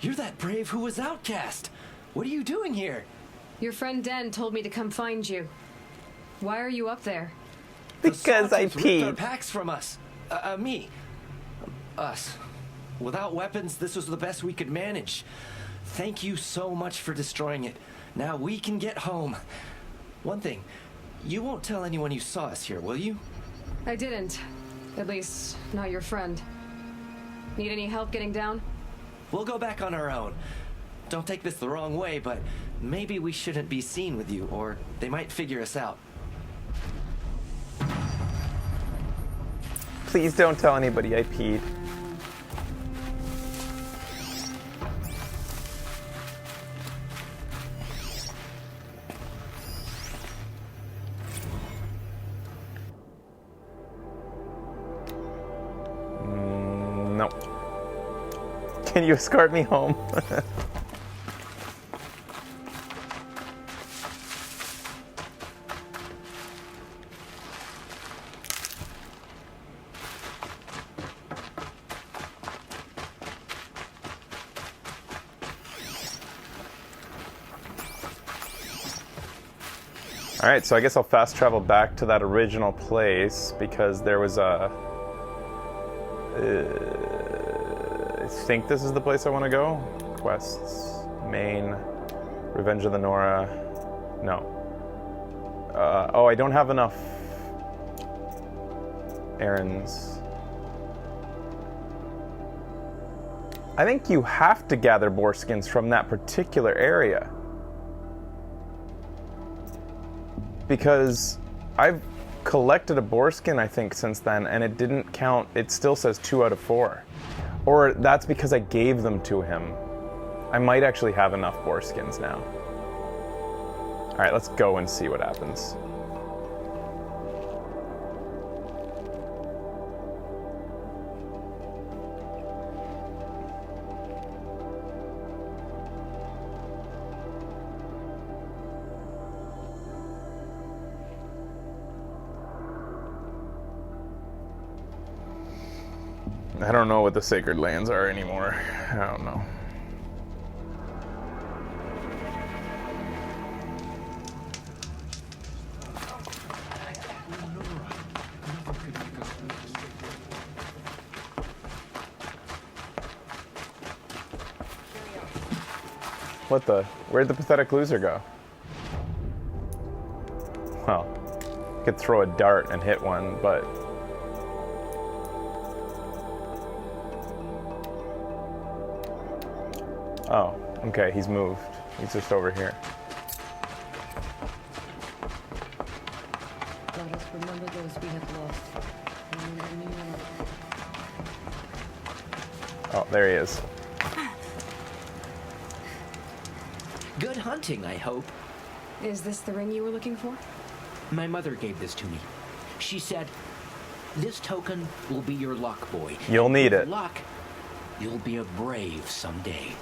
you're that brave who was outcast. What are you doing here? Your friend Den told me to come find you. Why are you up there? Because I The Sawtooth ripped our peed. packs from us. Me. Us. Without weapons, this was the best we could manage. Thank you so much for destroying it. Now we can get home. One thing. You won't tell anyone you saw us here, will you? I didn't. At least, not your friend. Need any help getting down? We'll go back on our own. Don't take this the wrong way, but maybe we shouldn't be seen with you, or they might figure us out. Please don't tell anybody I peed. No. Can you escort me home? Alright, so I guess I'll fast travel back to that original place because there was a... I think this is the place I want to go. Quests, main, Revenge of the Nora. No. Oh, I don't have enough errands. I think you have to gather boar skins from that particular area. Because I've collected a boar skin, I think, since then, and it didn't count. It still says 2 out of 4. Or that's because I gave them to him. I might actually have enough boar skins now. Alright, let's go and see what happens. I don't know what the sacred lands are anymore. I don't know. What the? Where'd the pathetic loser go? Well, could throw a dart and hit one, but... Oh, okay, he's moved. He's just over here. Let us remember those we have lost. Remember New York. Oh, there he is. Good hunting, I hope. Is this the ring you were looking for? My mother gave this to me. She said, this token will be your luck, boy. You'll need With it. luck, you'll be a brave someday.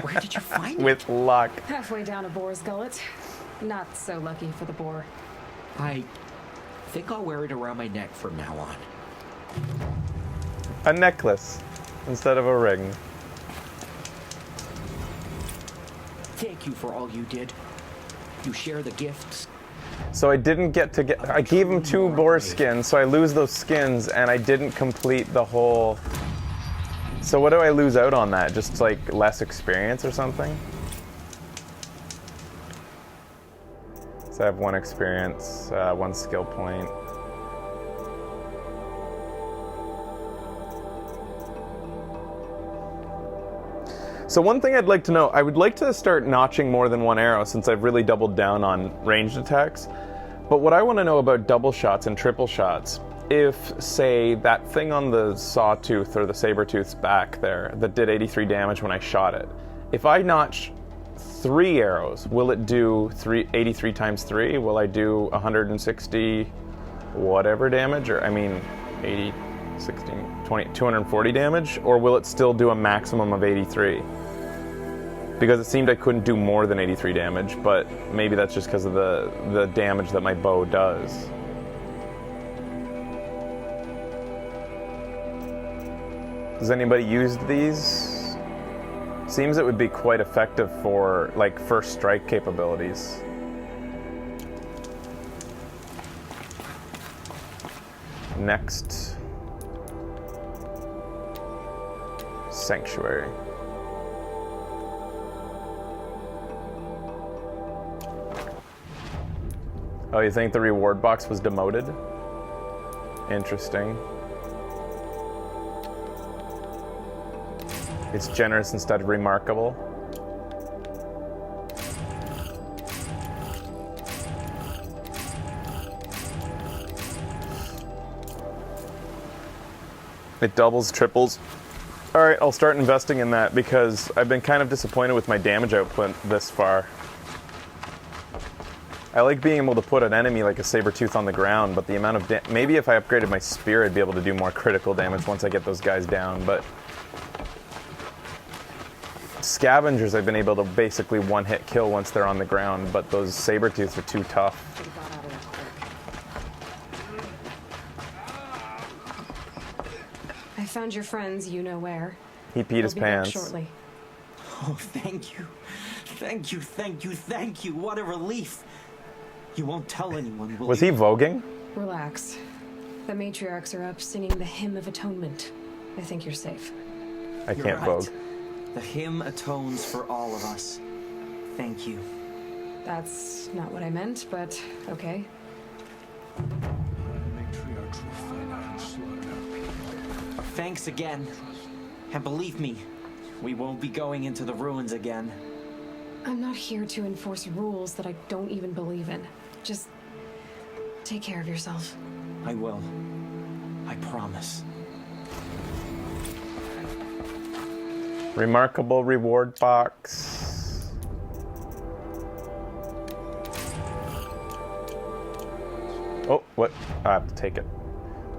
Where did you find With luck. Halfway down a boar's gullet. Not so lucky for the boar. I think I'll wear it around my neck from now on. A necklace instead of a ring. Thank you for all you did. You share the gifts, So I didn't get to get. I gave him 2 boar skins, so I lose those skins, and I didn't complete the whole. So what do I lose out on that? Just like less experience or something? So I have 1 experience, 1 skill point. So one thing I'd like to know, I would like to start notching more than 1 arrow since I've really doubled down on ranged attacks. But what I want to know about double shots and triple shots, if, say, that thing on the sawtooth or the saber-tooth's back there that did 83 damage when I shot it, if I notch 3 arrows, will it do 83 times 3? Will I do 160 whatever damage? Or, I mean, 80, 16, 20, 240 damage? Or will it still do a maximum of 83? Because it seemed I couldn't do more than 83 damage, but maybe that's just because of the damage that my bow does. Does anybody use these? Seems it would be quite effective for like first strike capabilities. Next. Sanctuary. Oh, you think the reward box was demoted? Interesting. It's generous instead of remarkable. It doubles, triples. All right, I'll start investing in that because I've been kind of disappointed with my damage output this far. I like being able to put an enemy like a saber-tooth on the ground, but the amount of maybe if I upgraded my spear, I'd be able to do more critical damage once I get those guys down, but scavengers I've been able to basically one-hit kill once they're on the ground, but those saber-tooths are too tough. I found your friends, you know where. He peed his They'll be back pants. shortly. Oh, thank you. Thank you, thank you, thank you. What a relief. You won't tell anyone, will Was you? he voguing? Relax. The matriarchs are up singing the Hymn of Atonement. I think you're safe. I You're can't right. vogue. The hymn atones for all of us. Thank you. That's not what I meant, but okay. Matriarchs will find out and slaughter our people. Thanks again. And believe me, we won't be going into the ruins again. I'm not here to enforce rules that I don't even believe in. Just take care of yourself. I will. I promise. Remarkable reward box. Oh, what? I have to take it.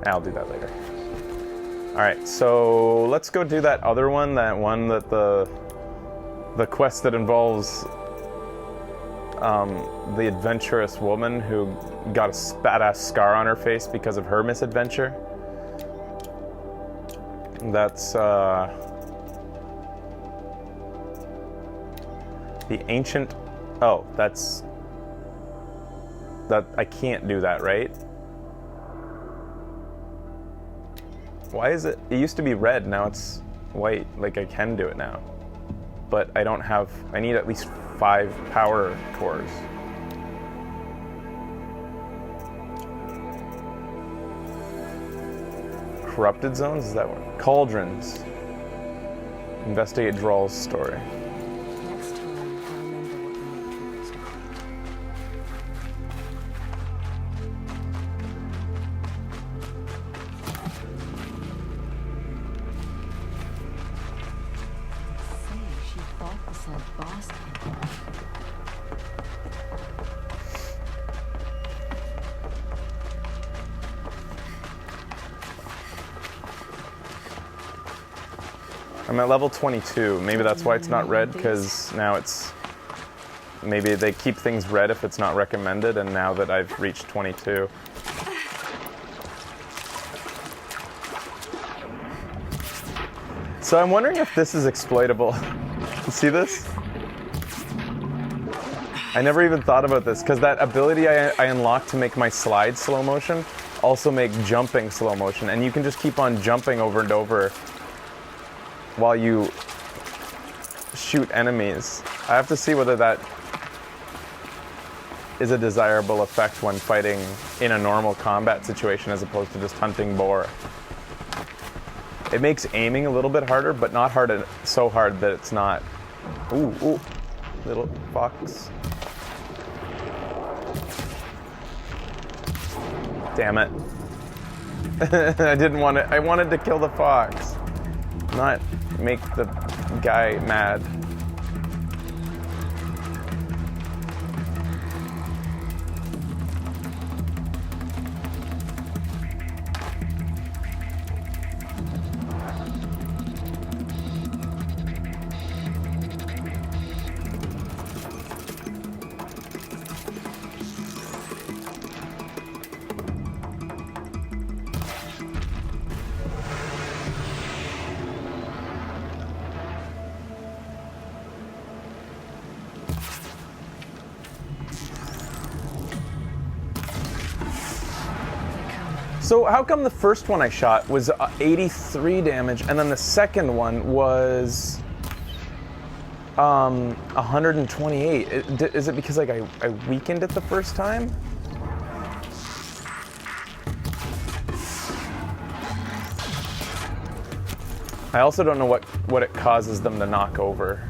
I'll do that later. Alright, so let's go do that other one, that the quest that involves the adventurous woman who got a badass scar on her face because of her misadventure. That's the ancient. Oh, that's that. I can't do that, right? Why is it? It used to be red, now it's white. Like I can do it now, but I don't have. I need at least 5 power cores. Corrupted zones? Is that one? Cauldrons. Investigate Drawl's story. Next time, I'll remember what you made first. Say she thought this had Boston. I'm at level 22. Maybe that's why it's not red, because now it's... Maybe they keep things red if it's not recommended, and now that I've reached 22. So I'm wondering if this is exploitable. You see this? I never even thought about this, because that ability I unlocked to make my slide slow motion also make jumping slow motion, and you can just keep on jumping over and over while you shoot enemies. I have to see whether that is a desirable effect when fighting in a normal combat situation as opposed to just hunting boar. It makes aiming a little bit harder, but not so hard that it's not. Ooh, ooh, little fox. Damn it. I didn't want it. I wanted to kill the fox, not make the guy mad. So how come the first one I shot was 83 damage, and then the second one was 128? Is it because like I weakened it the first time? I also don't know what it causes them to knock over.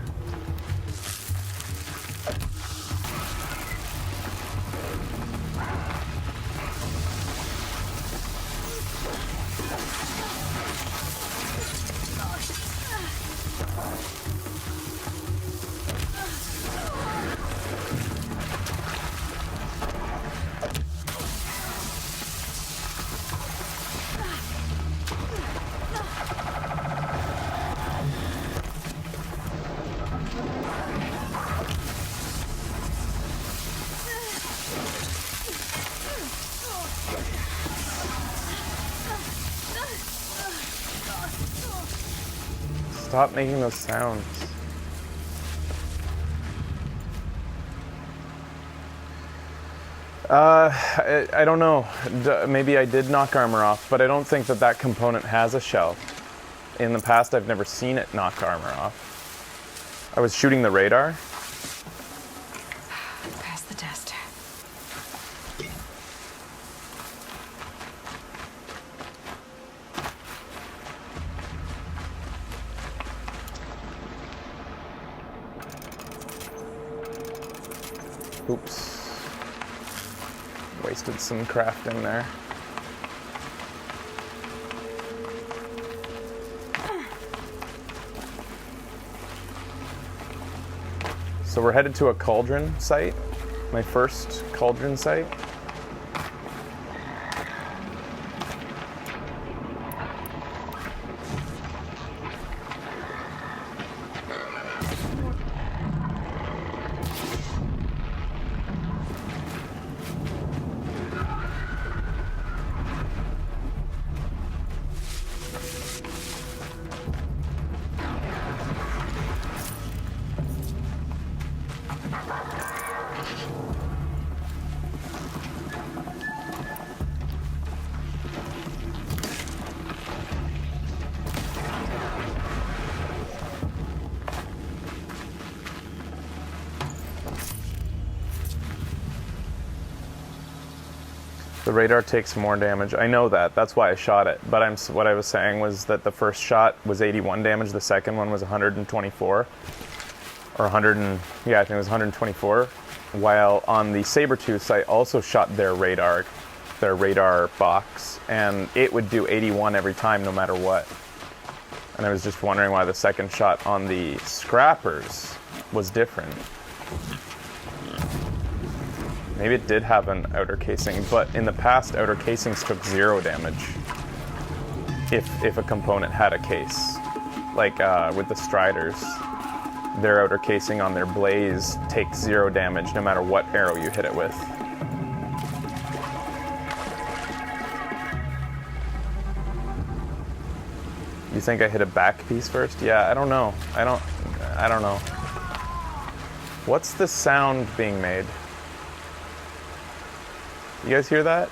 Stop making those sounds. I don't know. Maybe I did knock armor off, but I don't think that component has a shell. In the past, I've never seen it knock armor off. I was shooting the radar. Pass the test. Oops. Wasted some crafting there. So we're headed to a cauldron site, my first cauldron site. The radar takes more damage. I know that. That's why I shot it. But what I was saying was that the first shot was 81 damage. The second one was 124. Or 100 and... Yeah, I think it was 124. While on the Sabertooth, I also shot their radar box. And it would do 81 every time, no matter what. And I was just wondering why the second shot on the Scrappers was different. Maybe it did have an outer casing, but in the past, outer casings took 0 damage if a component had a case. Like with the Striders, their outer casing on their blaze takes 0 damage no matter what arrow you hit it with. You think I hit a back piece first? Yeah, I don't know. I don't know. What's the sound being made? You guys hear that?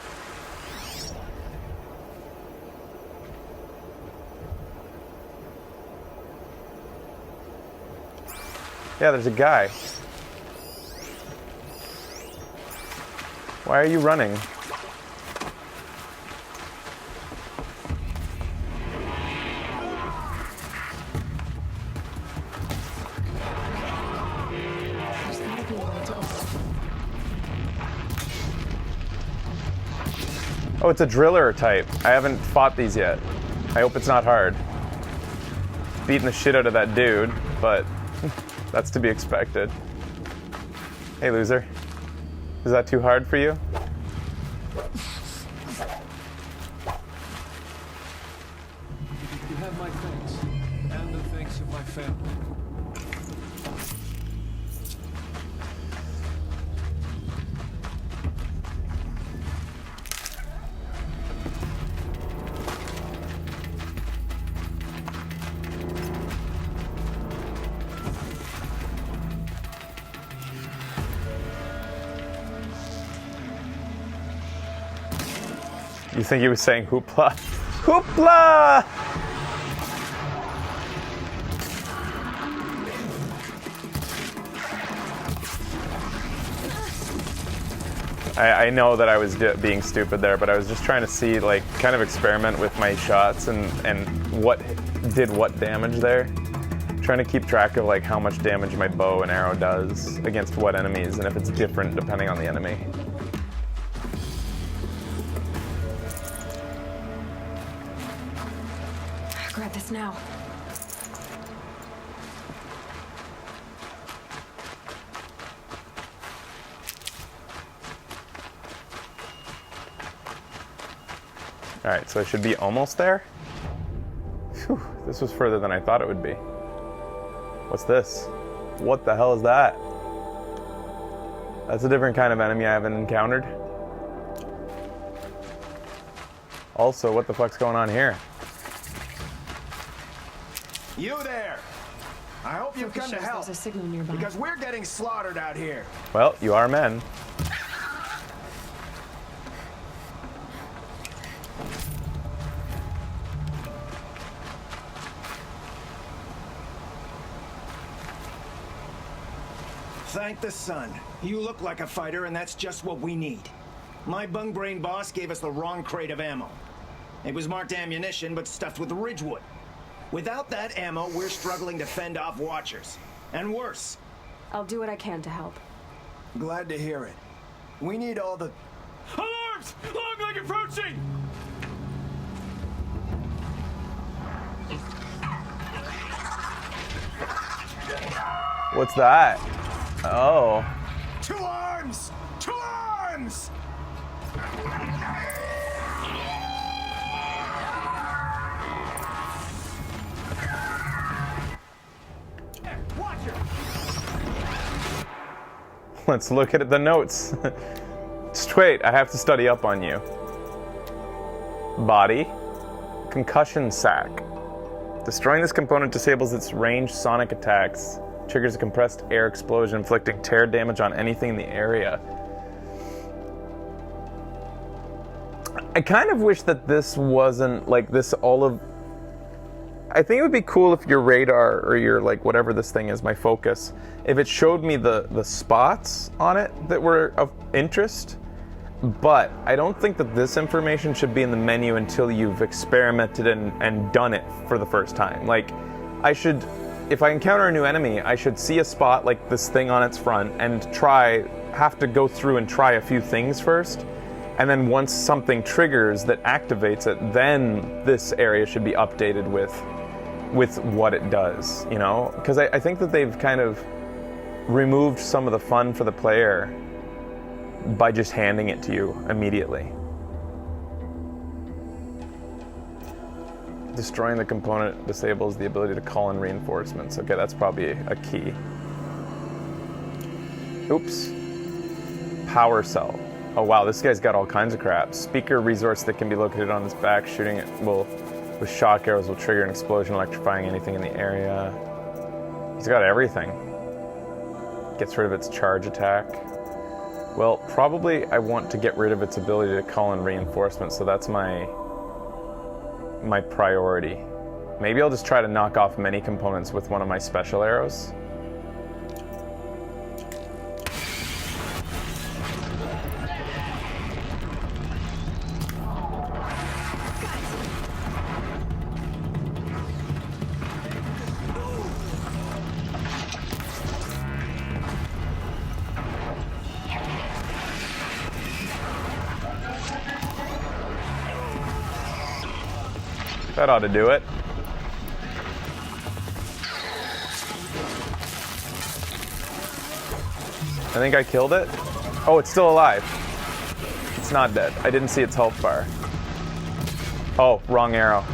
Yeah, there's a guy. Why are you running? There's gotta be a way to open. Oh, it's a driller type. I haven't fought these yet. I hope it's not hard. Beating the shit out of that dude, but that's to be expected. Hey, loser. Is that too hard for you? You have my thanks, and the thanks of my family. You think he was saying hoopla? Hoopla! I know that I was being stupid there, but I was just trying to see, like, kind of experiment with my shots and what did what damage there. Trying to keep track of, like, how much damage my bow and arrow does against what enemies, and if it's different depending on the enemy. Grab this now. All right, so I should be almost there. Whew, this was further than I thought it would be. What's this? What the hell is that? That's a different kind of enemy I haven't encountered. Also, what the fuck's going on here? You there! I hope you've come to help, There's a signal nearby. because we're getting slaughtered out here. Well, you are men. Thank the sun. You look like a fighter, and that's just what we need. My bung-brain boss gave us the wrong crate of ammo. It was marked ammunition, but stuffed with Ridgewood. Without that ammo, we're struggling to fend off Watchers. And worse. I'll do what I can to help. Glad to hear it. We need all the... Alarms! Long leg approaching! What's that? Oh. 2 arms! 2 arms! Watcher! Let's look at the notes. Just wait, I have to study up on you. Body. Concussion sac. Destroying this component disables its ranged sonic attacks. Triggers a compressed air explosion, inflicting tear damage on anything in the area. I kind of wish that this wasn't like this all of... I think it would be cool if your radar or your, like, whatever this thing is, my focus, if it showed me the spots on it that were of interest. But I don't think that this information should be in the menu until you've experimented and done it for the first time. Like, I should, if I encounter a new enemy, I should see a spot like this thing on its front and have to go through and try a few things first. And then once something triggers that activates it, then this area should be updated with what it does, you know? Because I think that they've kind of removed some of the fun for the player by just handing it to you immediately. Destroying the component disables the ability to call in reinforcements. Okay, that's probably a key. Oops. Power cell. Oh wow, this guy's got all kinds of crap. Speaker resource that can be located on his back. Shooting it with shock arrows will trigger an explosion, electrifying anything in the area. He's got everything. Gets rid of its charge attack. Well, probably I want to get rid of its ability to call in reinforcements, so that's my priority. Maybe I'll just try to knock off many components with one of my special arrows. That ought to do it. I think I killed it. Oh, it's still alive. It's not dead. I didn't see its health bar. Oh, wrong arrow.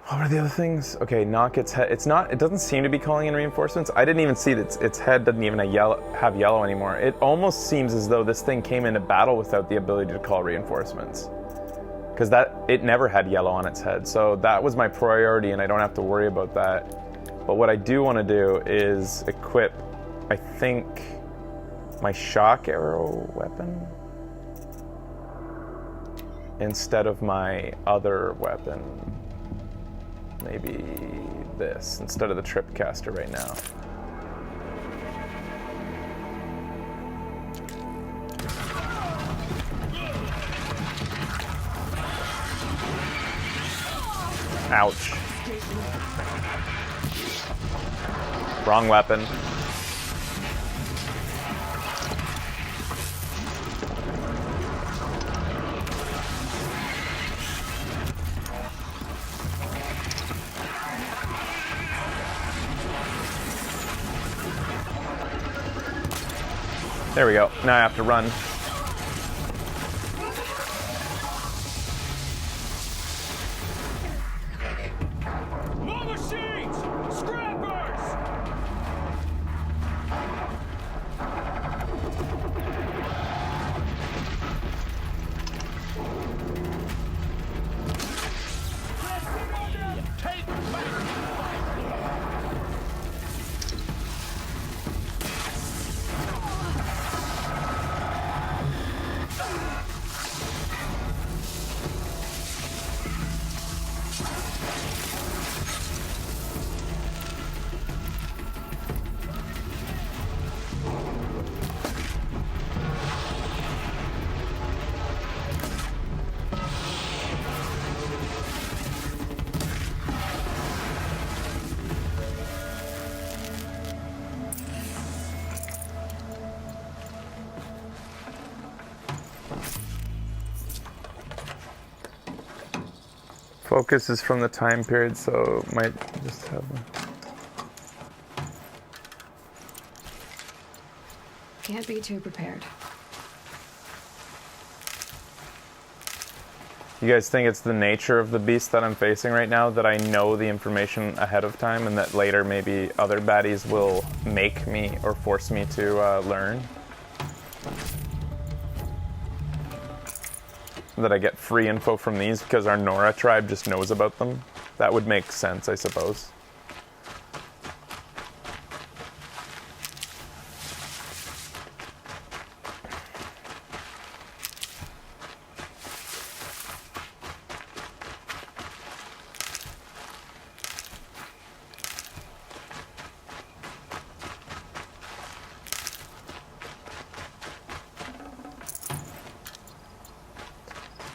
What were the other things? Okay, knock its head. It doesn't seem to be calling in reinforcements. I didn't even see that its head doesn't even have yellow anymore. It almost seems as though this thing came into battle without the ability to call reinforcements. Because it never had yellow on its head. So that was my priority and I don't have to worry about that. But what I do want to do is equip, I think, my shock arrow weapon instead of my other weapon. Maybe this instead of the Tripcaster right now. Ouch. Wrong weapon. There we go. Now I have to run. More machines! Scrappers! Take back! Focus is from the time period, so might just have Can't be too prepared. You guys think it's the nature of the beast that I'm facing right now that I know the information ahead of time and that later maybe other baddies will make me or force me to learn? That I get free info from these because our Nora tribe just knows about them? That would make sense, I suppose.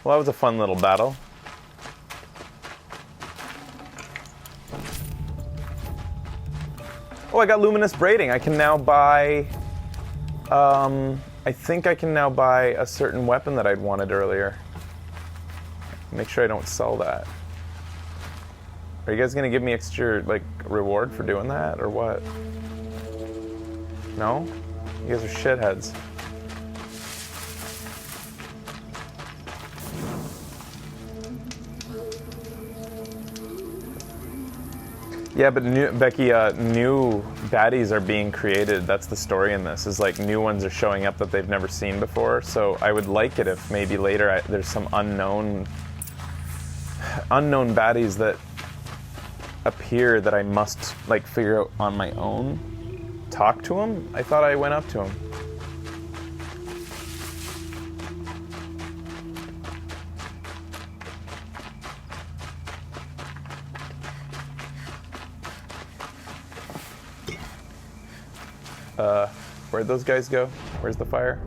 Well, that was a fun little battle. Oh, I got luminous braiding. I can now buy... I think I can now buy a certain weapon that I'd wanted earlier. Make sure I don't sell that. Are you guys gonna give me extra, like, reward for doing that, or what? No? You guys are shitheads. Yeah, but Becky, new baddies are being created. That's the story in this, is like new ones are showing up that they've never seen before. So I would like it if maybe later there's some unknown baddies that appear that I must, like, figure out on my own? Talk to him? I thought I went up to him. Where'd those guys go? Where's the fire?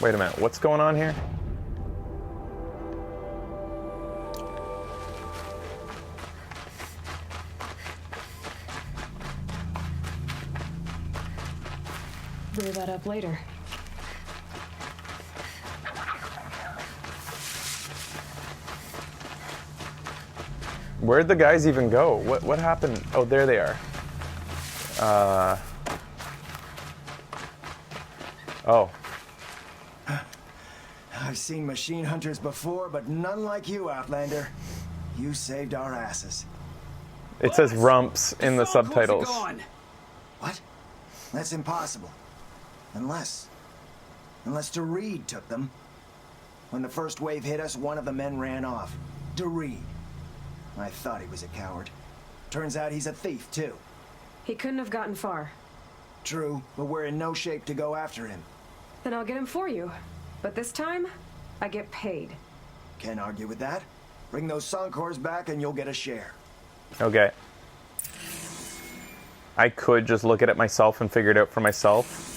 Wait a minute, what's going on here? Brew that up later. Where'd the guys even go? What happened? Oh, there they are. Oh. I've seen machine hunters before, but none like you, Outlander. You saved our asses. It says rumps in the subtitles. What? That's impossible. Unless DeReed took them. When the first wave hit us, one of the men ran off. DeReed. I thought he was a coward. Turns out he's a thief, too. He couldn't have gotten far. True, but we're in no shape to go after him. Then I'll get him for you. But this time, I get paid. Can't argue with that. Bring those Suncors back and you'll get a share. Okay. I could just look at it myself and figure it out for myself.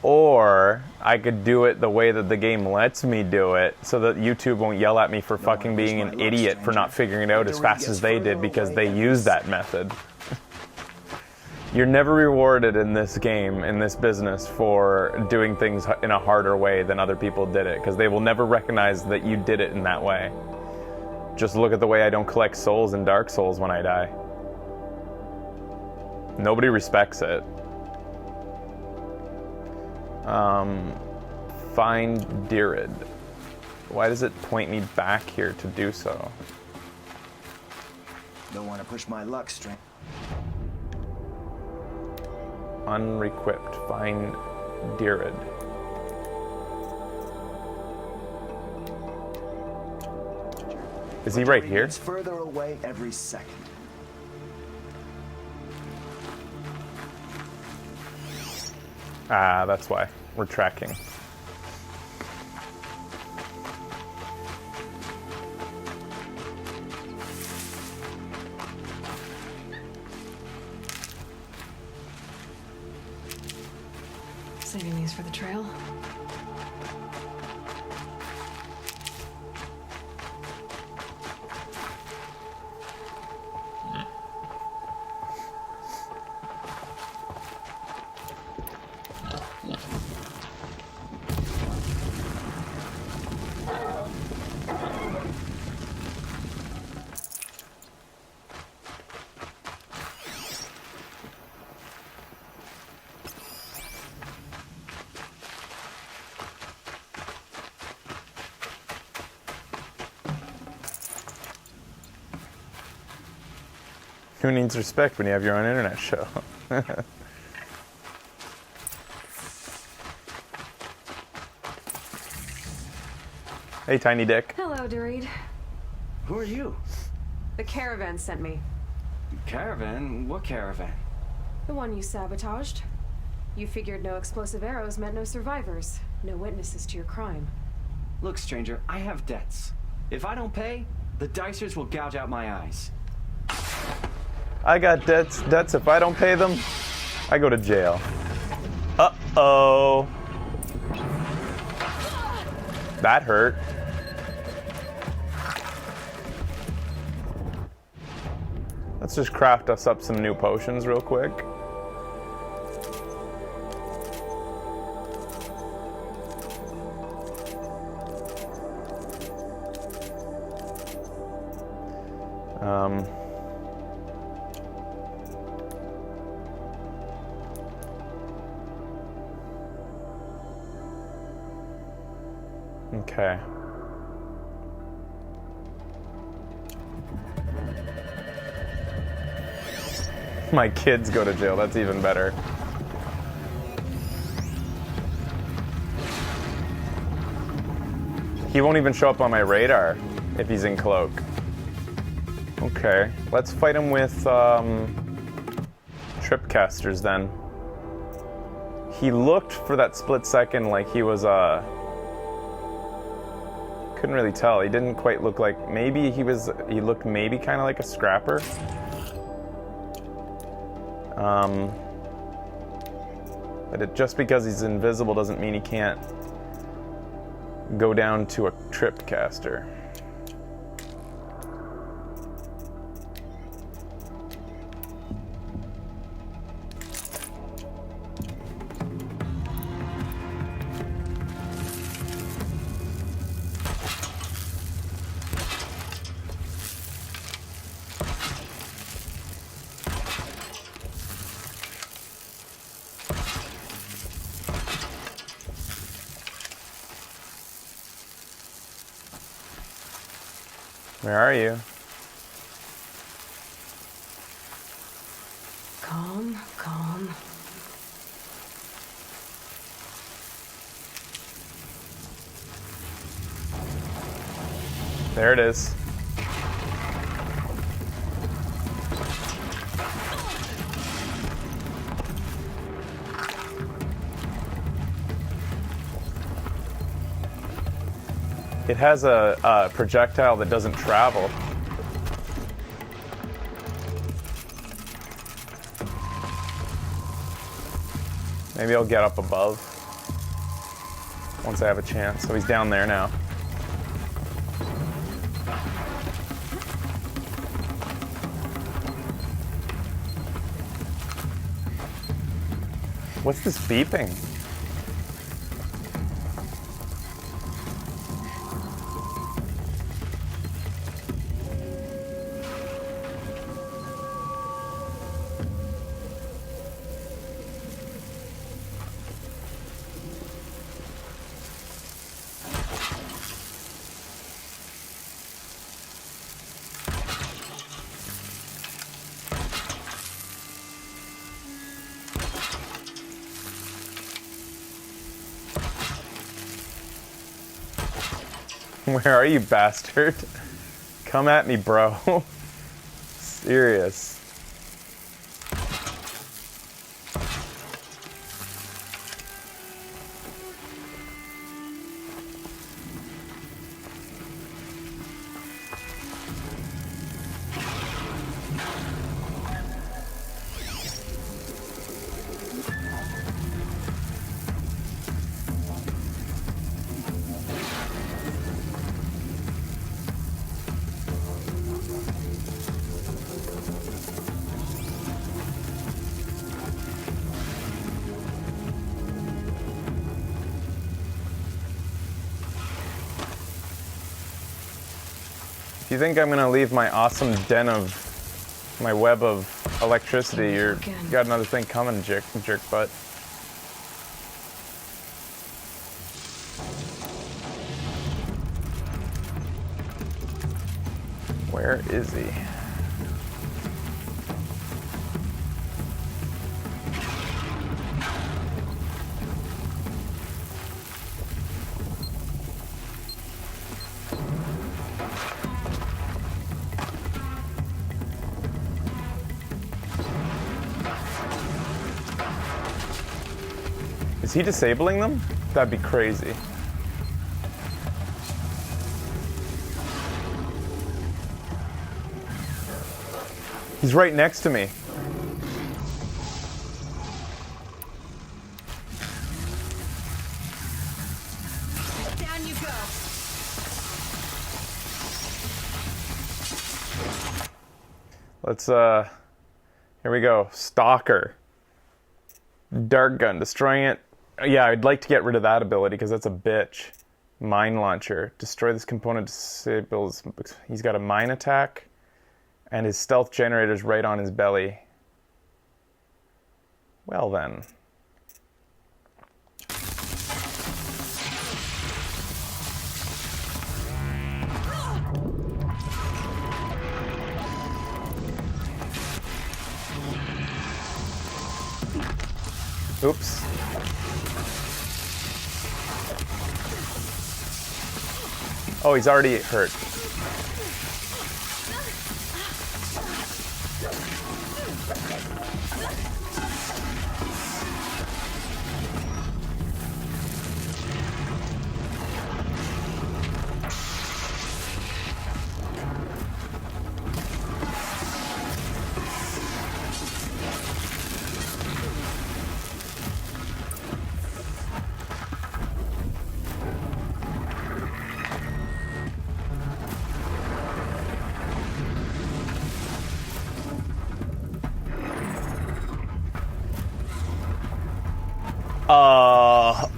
Or I could do it the way that the game lets me do it, so that YouTube won't yell at me for fucking being an idiot for not figuring it out as fast as they did because they use that method. You're never rewarded in this game, in this business, for doing things in a harder way than other people did it, because they will never recognize that you did it in that way. Just look at the way I don't collect souls in Dark Souls when I die. Nobody respects it. Find Dirid. Why does it point me back here to do so? Don't want to push my luck string. Unrequipped. Find Dirid. Is he right here? It's further away every second. Ah, that's why. We're tracking. Saving these for the trail. Who needs respect when you have your own internet show? Hey, Tiny Dick. Hello, DeReed. Who are you? The caravan sent me. Caravan? What caravan? The one you sabotaged. You figured no explosive arrows meant no survivors. No witnesses to your crime. Look, stranger, I have debts. If I don't pay, the Dicers will gouge out my eyes. I got debts. If I don't pay them, I go to jail. Uh-oh. That hurt. Let's just craft us up some new potions real quick. Okay. My kids go to jail. That's even better. He won't even show up on my radar if he's in cloak. Okay, let's fight him with tripcasters then. He looked for that split second like he was couldn't really tell. He didn't quite look like, maybe he looked maybe kind of like a scrapper. But just because he's invisible doesn't mean he can't go down to a tripcaster. Where are you? Calm, calm. There it is. It has a projectile that doesn't travel. Maybe I'll get up above once I have a chance. So he's down there now. What's this beeping? Where are you, bastard? Come at me, bro. Serious. If you think I'm gonna leave my awesome den of my web of electricity, you got another thing coming, jerk butt. Where is he? Is he disabling them? That'd be crazy. He's right next to me. Down you go. Let's, here we go. Stalker. Dark gun, destroying it. Yeah, I'd like to get rid of that ability because that's a bitch. Mine launcher. Destroy this component, disables. He's got a mine attack, and his stealth generator's right on his belly. Well then. Oops. Oh, he's already hurt.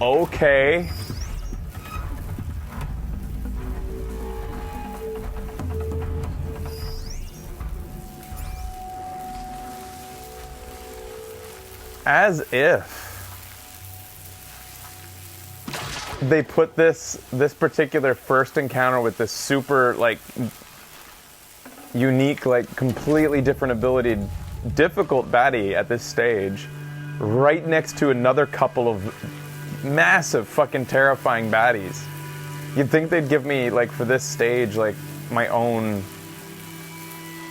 Okay. As if they put this particular first encounter with this super, like, unique, like, completely different ability, difficult baddie at this stage, right next to another couple of massive fucking terrifying baddies. You'd think they'd give me, like, for this stage, like, my own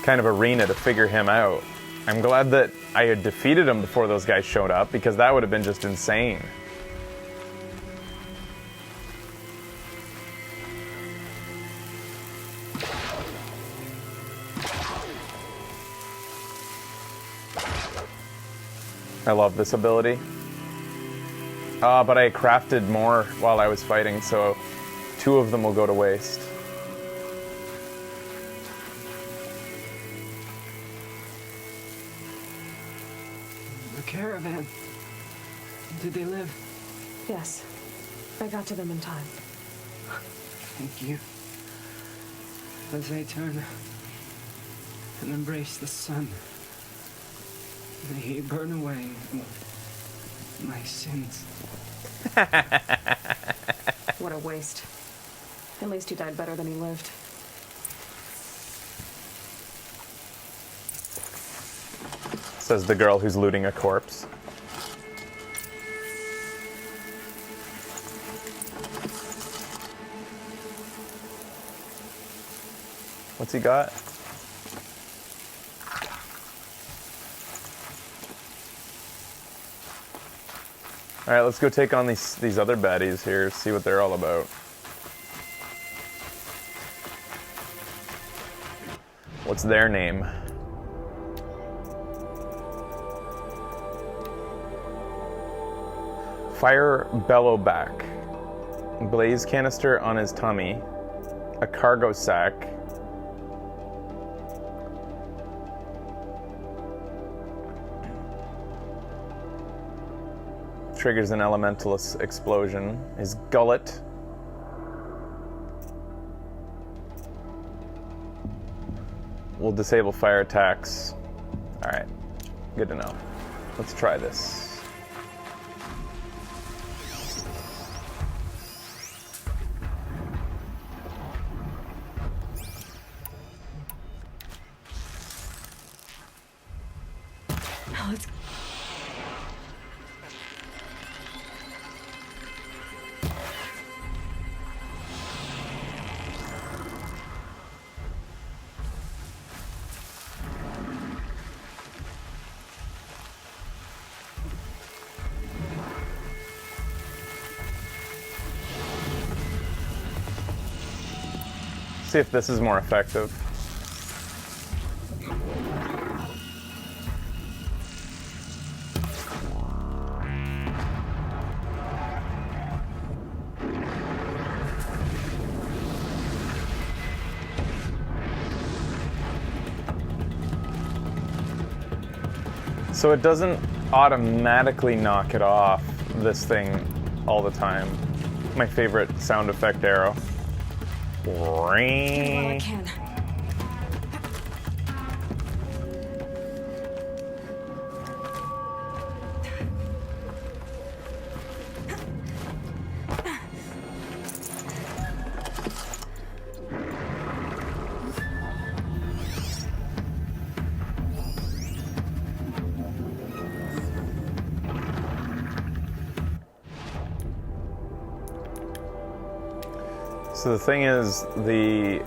kind of arena to figure him out. I'm glad that I had defeated him before those guys showed up, because that would have been just insane. I love this ability. But I crafted more while I was fighting, so 2 of them will go to waste. The caravan. Did they live? Yes. I got to them in time. Thank you. As I turn and embrace the sun, may he burn away my sins. What a waste. At least he died better than he lived. Says the girl who's looting a corpse. What's he got? All right, let's go take on these other baddies here, see what they're all about. What's their name? Fire Bellowback. Blaze canister on his tummy. A cargo sack. Triggers an elemental explosion. His gullet. Will disable fire attacks. Alright, good to know. Let's try this. Let's... See if this is more effective. So it doesn't automatically knock it off, this thing, all the time. My favorite sound effect arrow. Do what I can. So the thing is, the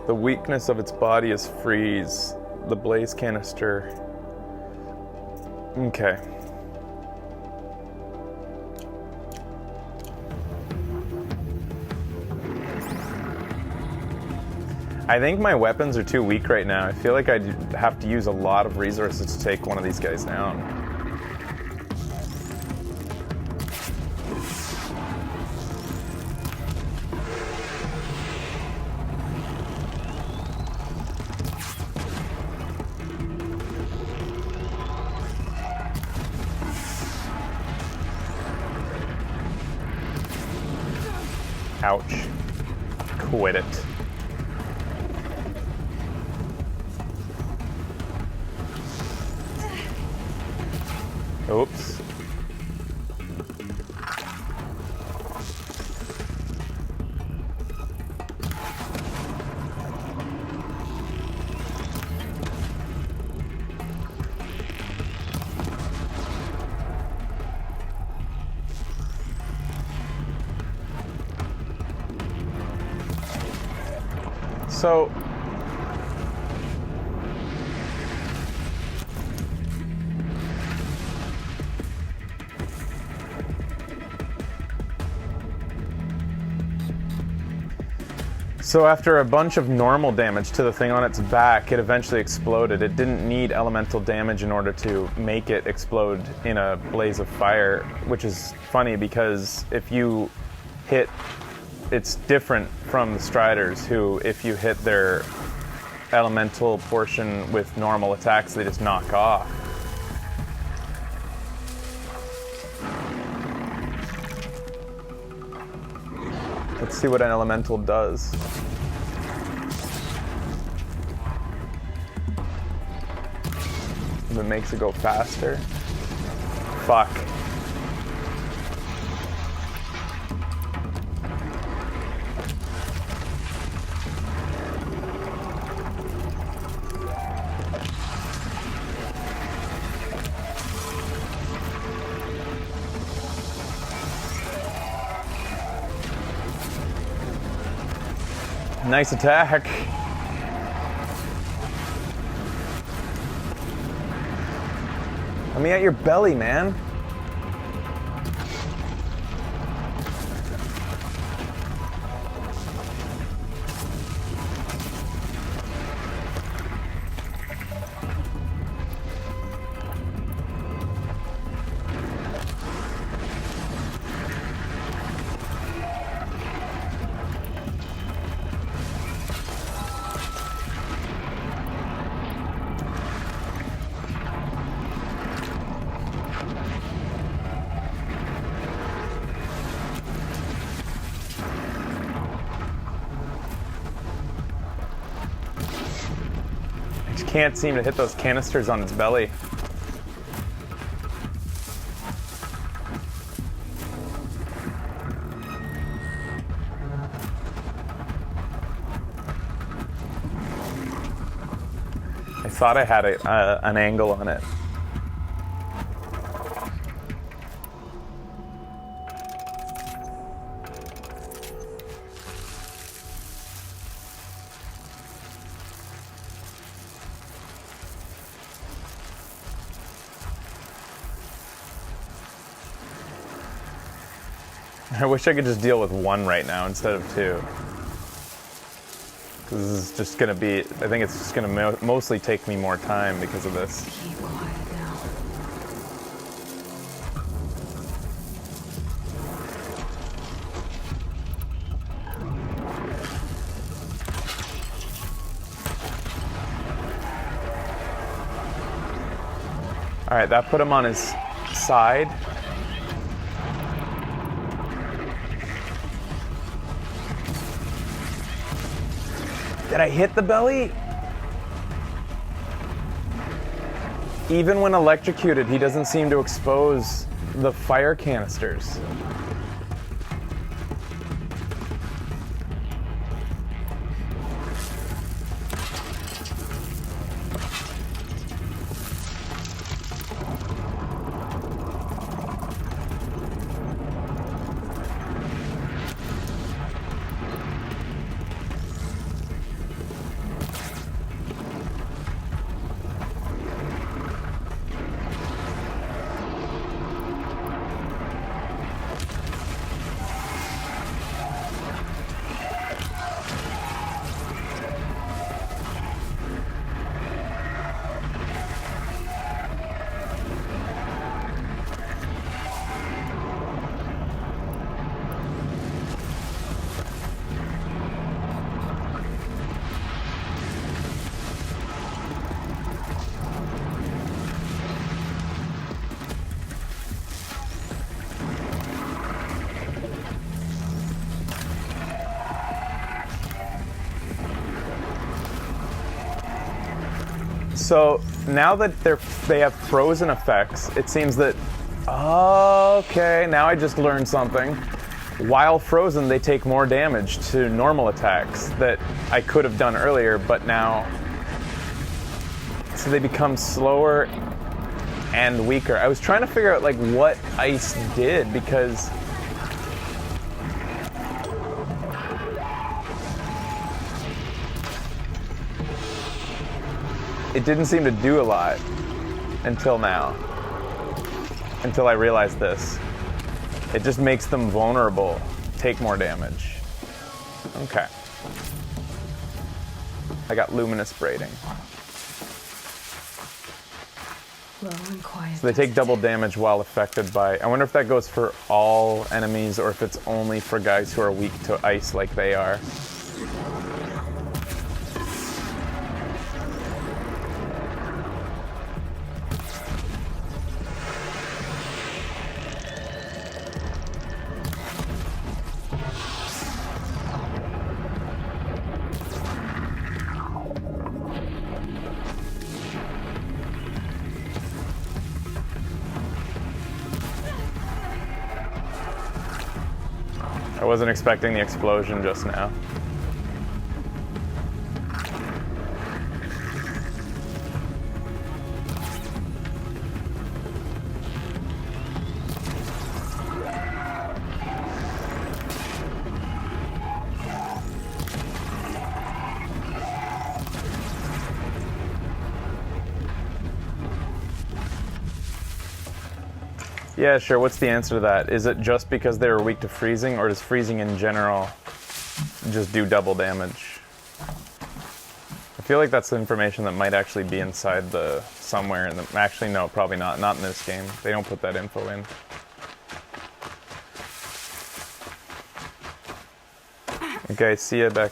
weakness of its body is freeze. The blaze canister. Okay. I think my weapons are too weak right now. I feel like I'd have to use a lot of resources to take one of these guys down. Ouch. Quit it. Oops. So after a bunch of normal damage to the thing on its back, it eventually exploded. It didn't need elemental damage in order to make it explode in a blaze of fire, which is funny because if you hit, it's different from the Striders, who if you hit their elemental portion with normal attacks, they just knock off. Let's see what an elemental does. If it makes it go faster. Fuck. Nice attack. Let me at your belly, man. Can't seem to hit those canisters on its belly. I thought I had an angle on it. I wish I could just deal with one right now instead of two. Because this is just going to be, I think it's just going to mostly take me more time because of this. Keep quiet now. All right, that put him on his side. Did I hit the belly? Even when electrocuted, he doesn't seem to expose the fire canisters. So now that they have frozen effects, it seems that, okay, now I just learned something. While frozen, they take more damage to normal attacks that I could have done earlier, but now, so they become slower and weaker. I was trying to figure out like what ice did, because it didn't seem to do a lot until now. Until I realized this. It just makes them vulnerable, take more damage. Okay. I got luminous braiding. Low and quiet. So they take double damage while affected by... I wonder if that goes for all enemies or if it's only for guys who are weak to ice like they are. I wasn't expecting the explosion just now. Yeah, sure. What's the answer to that? Is it just because they were weak to freezing, or does freezing in general just do double damage? I feel like that's the information that might actually be inside the somewhere in the... Actually, no, probably not. Not in this game. They don't put that info in. Okay, see ya, Beck.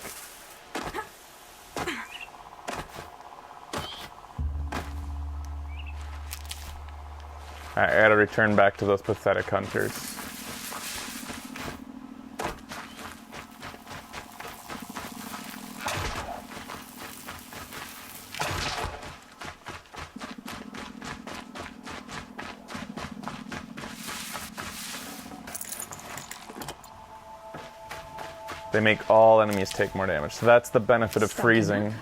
I gotta return back to those pathetic hunters. They make all enemies take more damage. So that's the benefit of freezing,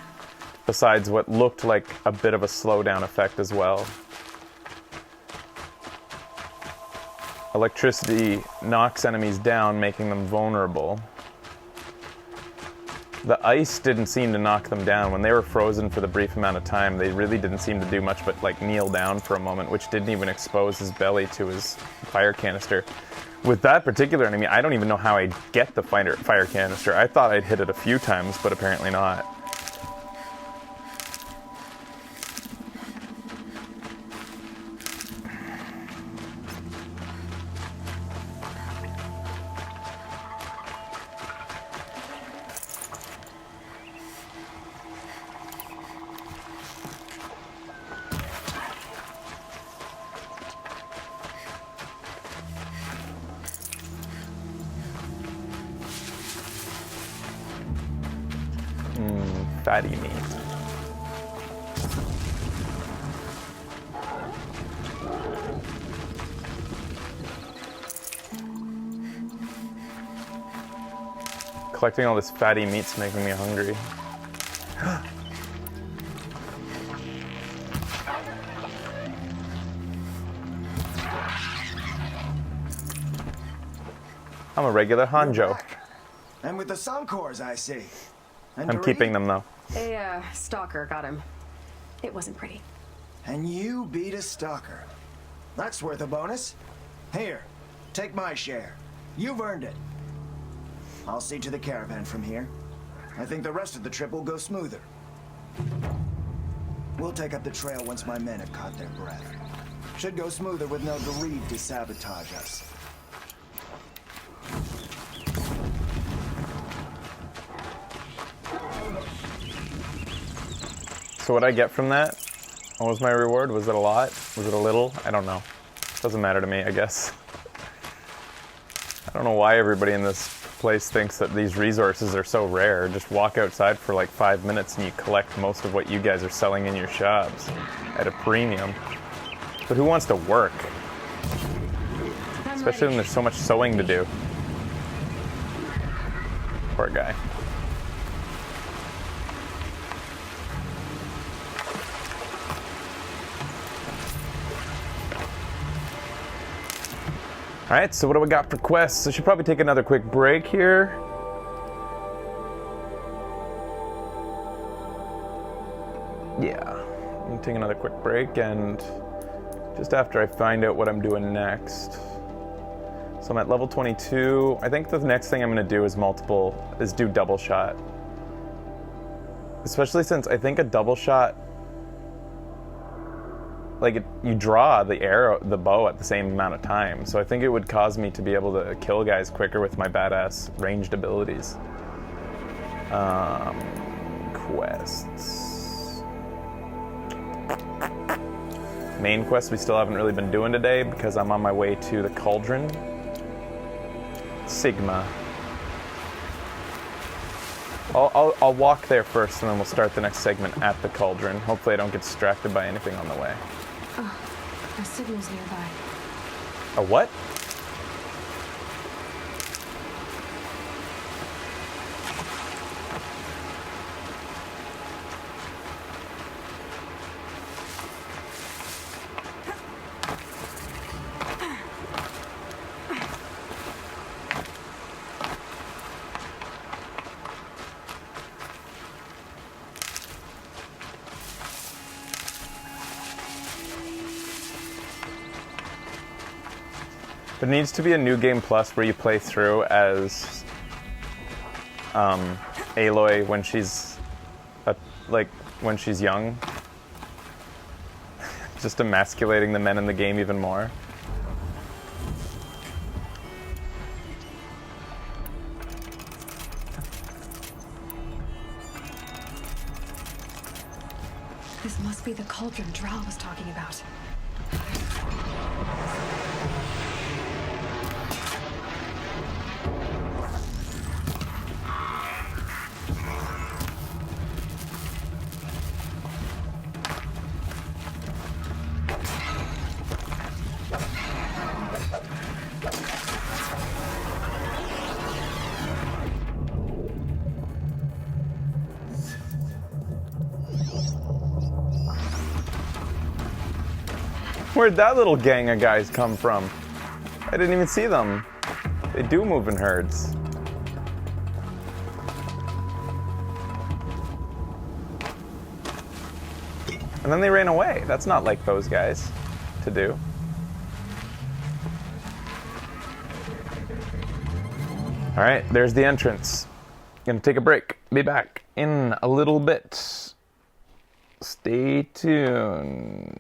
besides what looked like a bit of a slowdown effect as well. Electricity knocks enemies down, making them vulnerable. The ice didn't seem to knock them down. When they were frozen for the brief amount of time, they really didn't seem to do much but like kneel down for a moment, which didn't even expose his belly to his fire canister. With that particular enemy, I don't even know how I'd get the fire canister. I thought I'd hit it a few times, but apparently not. Fatty meat. Collecting all this fatty meat's making me hungry. I'm a regular Hanjo. And with the Suncors, I see. And I'm keeping them though. A stalker got him. It wasn't pretty. And you beat a stalker. That's worth a bonus. Here, take my share. You've earned it. I'll see to the caravan from here. I think the rest of the trip will go smoother. We'll take up the trail once my men have caught their breath. Should go smoother with no Gareed to sabotage us. So what I get from that? What was my reward? Was it a lot? Was it a little? I don't know. Doesn't matter to me, I guess. I don't know why everybody in this place thinks that these resources are so rare, just walk outside for like 5 minutes and you collect most of what you guys are selling in your shops at a premium. But who wants to work? Especially when there's so much sewing to do. Poor guy. Alright, so what do we got for quests? I should probably take another quick break here. Yeah, I'm gonna take another quick break, and just after I find out what I'm doing next. So I'm at level 22. I think the next thing I'm gonna do is do double shot. Especially since I think a double shot, like you draw the bow at the same amount of time, so I think it would cause me to be able to kill guys quicker with my badass ranged abilities. Quests. Main quest we still haven't really been doing today because I'm on my way to the Cauldron. Sigma. I'll walk there first and then we'll start the next segment at the Cauldron. Hopefully I don't get distracted by anything on the way. Oh, a signal's nearby. A what? There needs to be a New Game Plus where you play through as Aloy when she's when she's young, just emasculating the men in the game even more. This must be the cauldron Drow was talking about. Where'd that little gang of guys come from? I didn't even see them. They do move in herds. And then they ran away. That's not like those guys to do. All right, there's the entrance. Gonna take a break. Be back in a little bit. Stay tuned.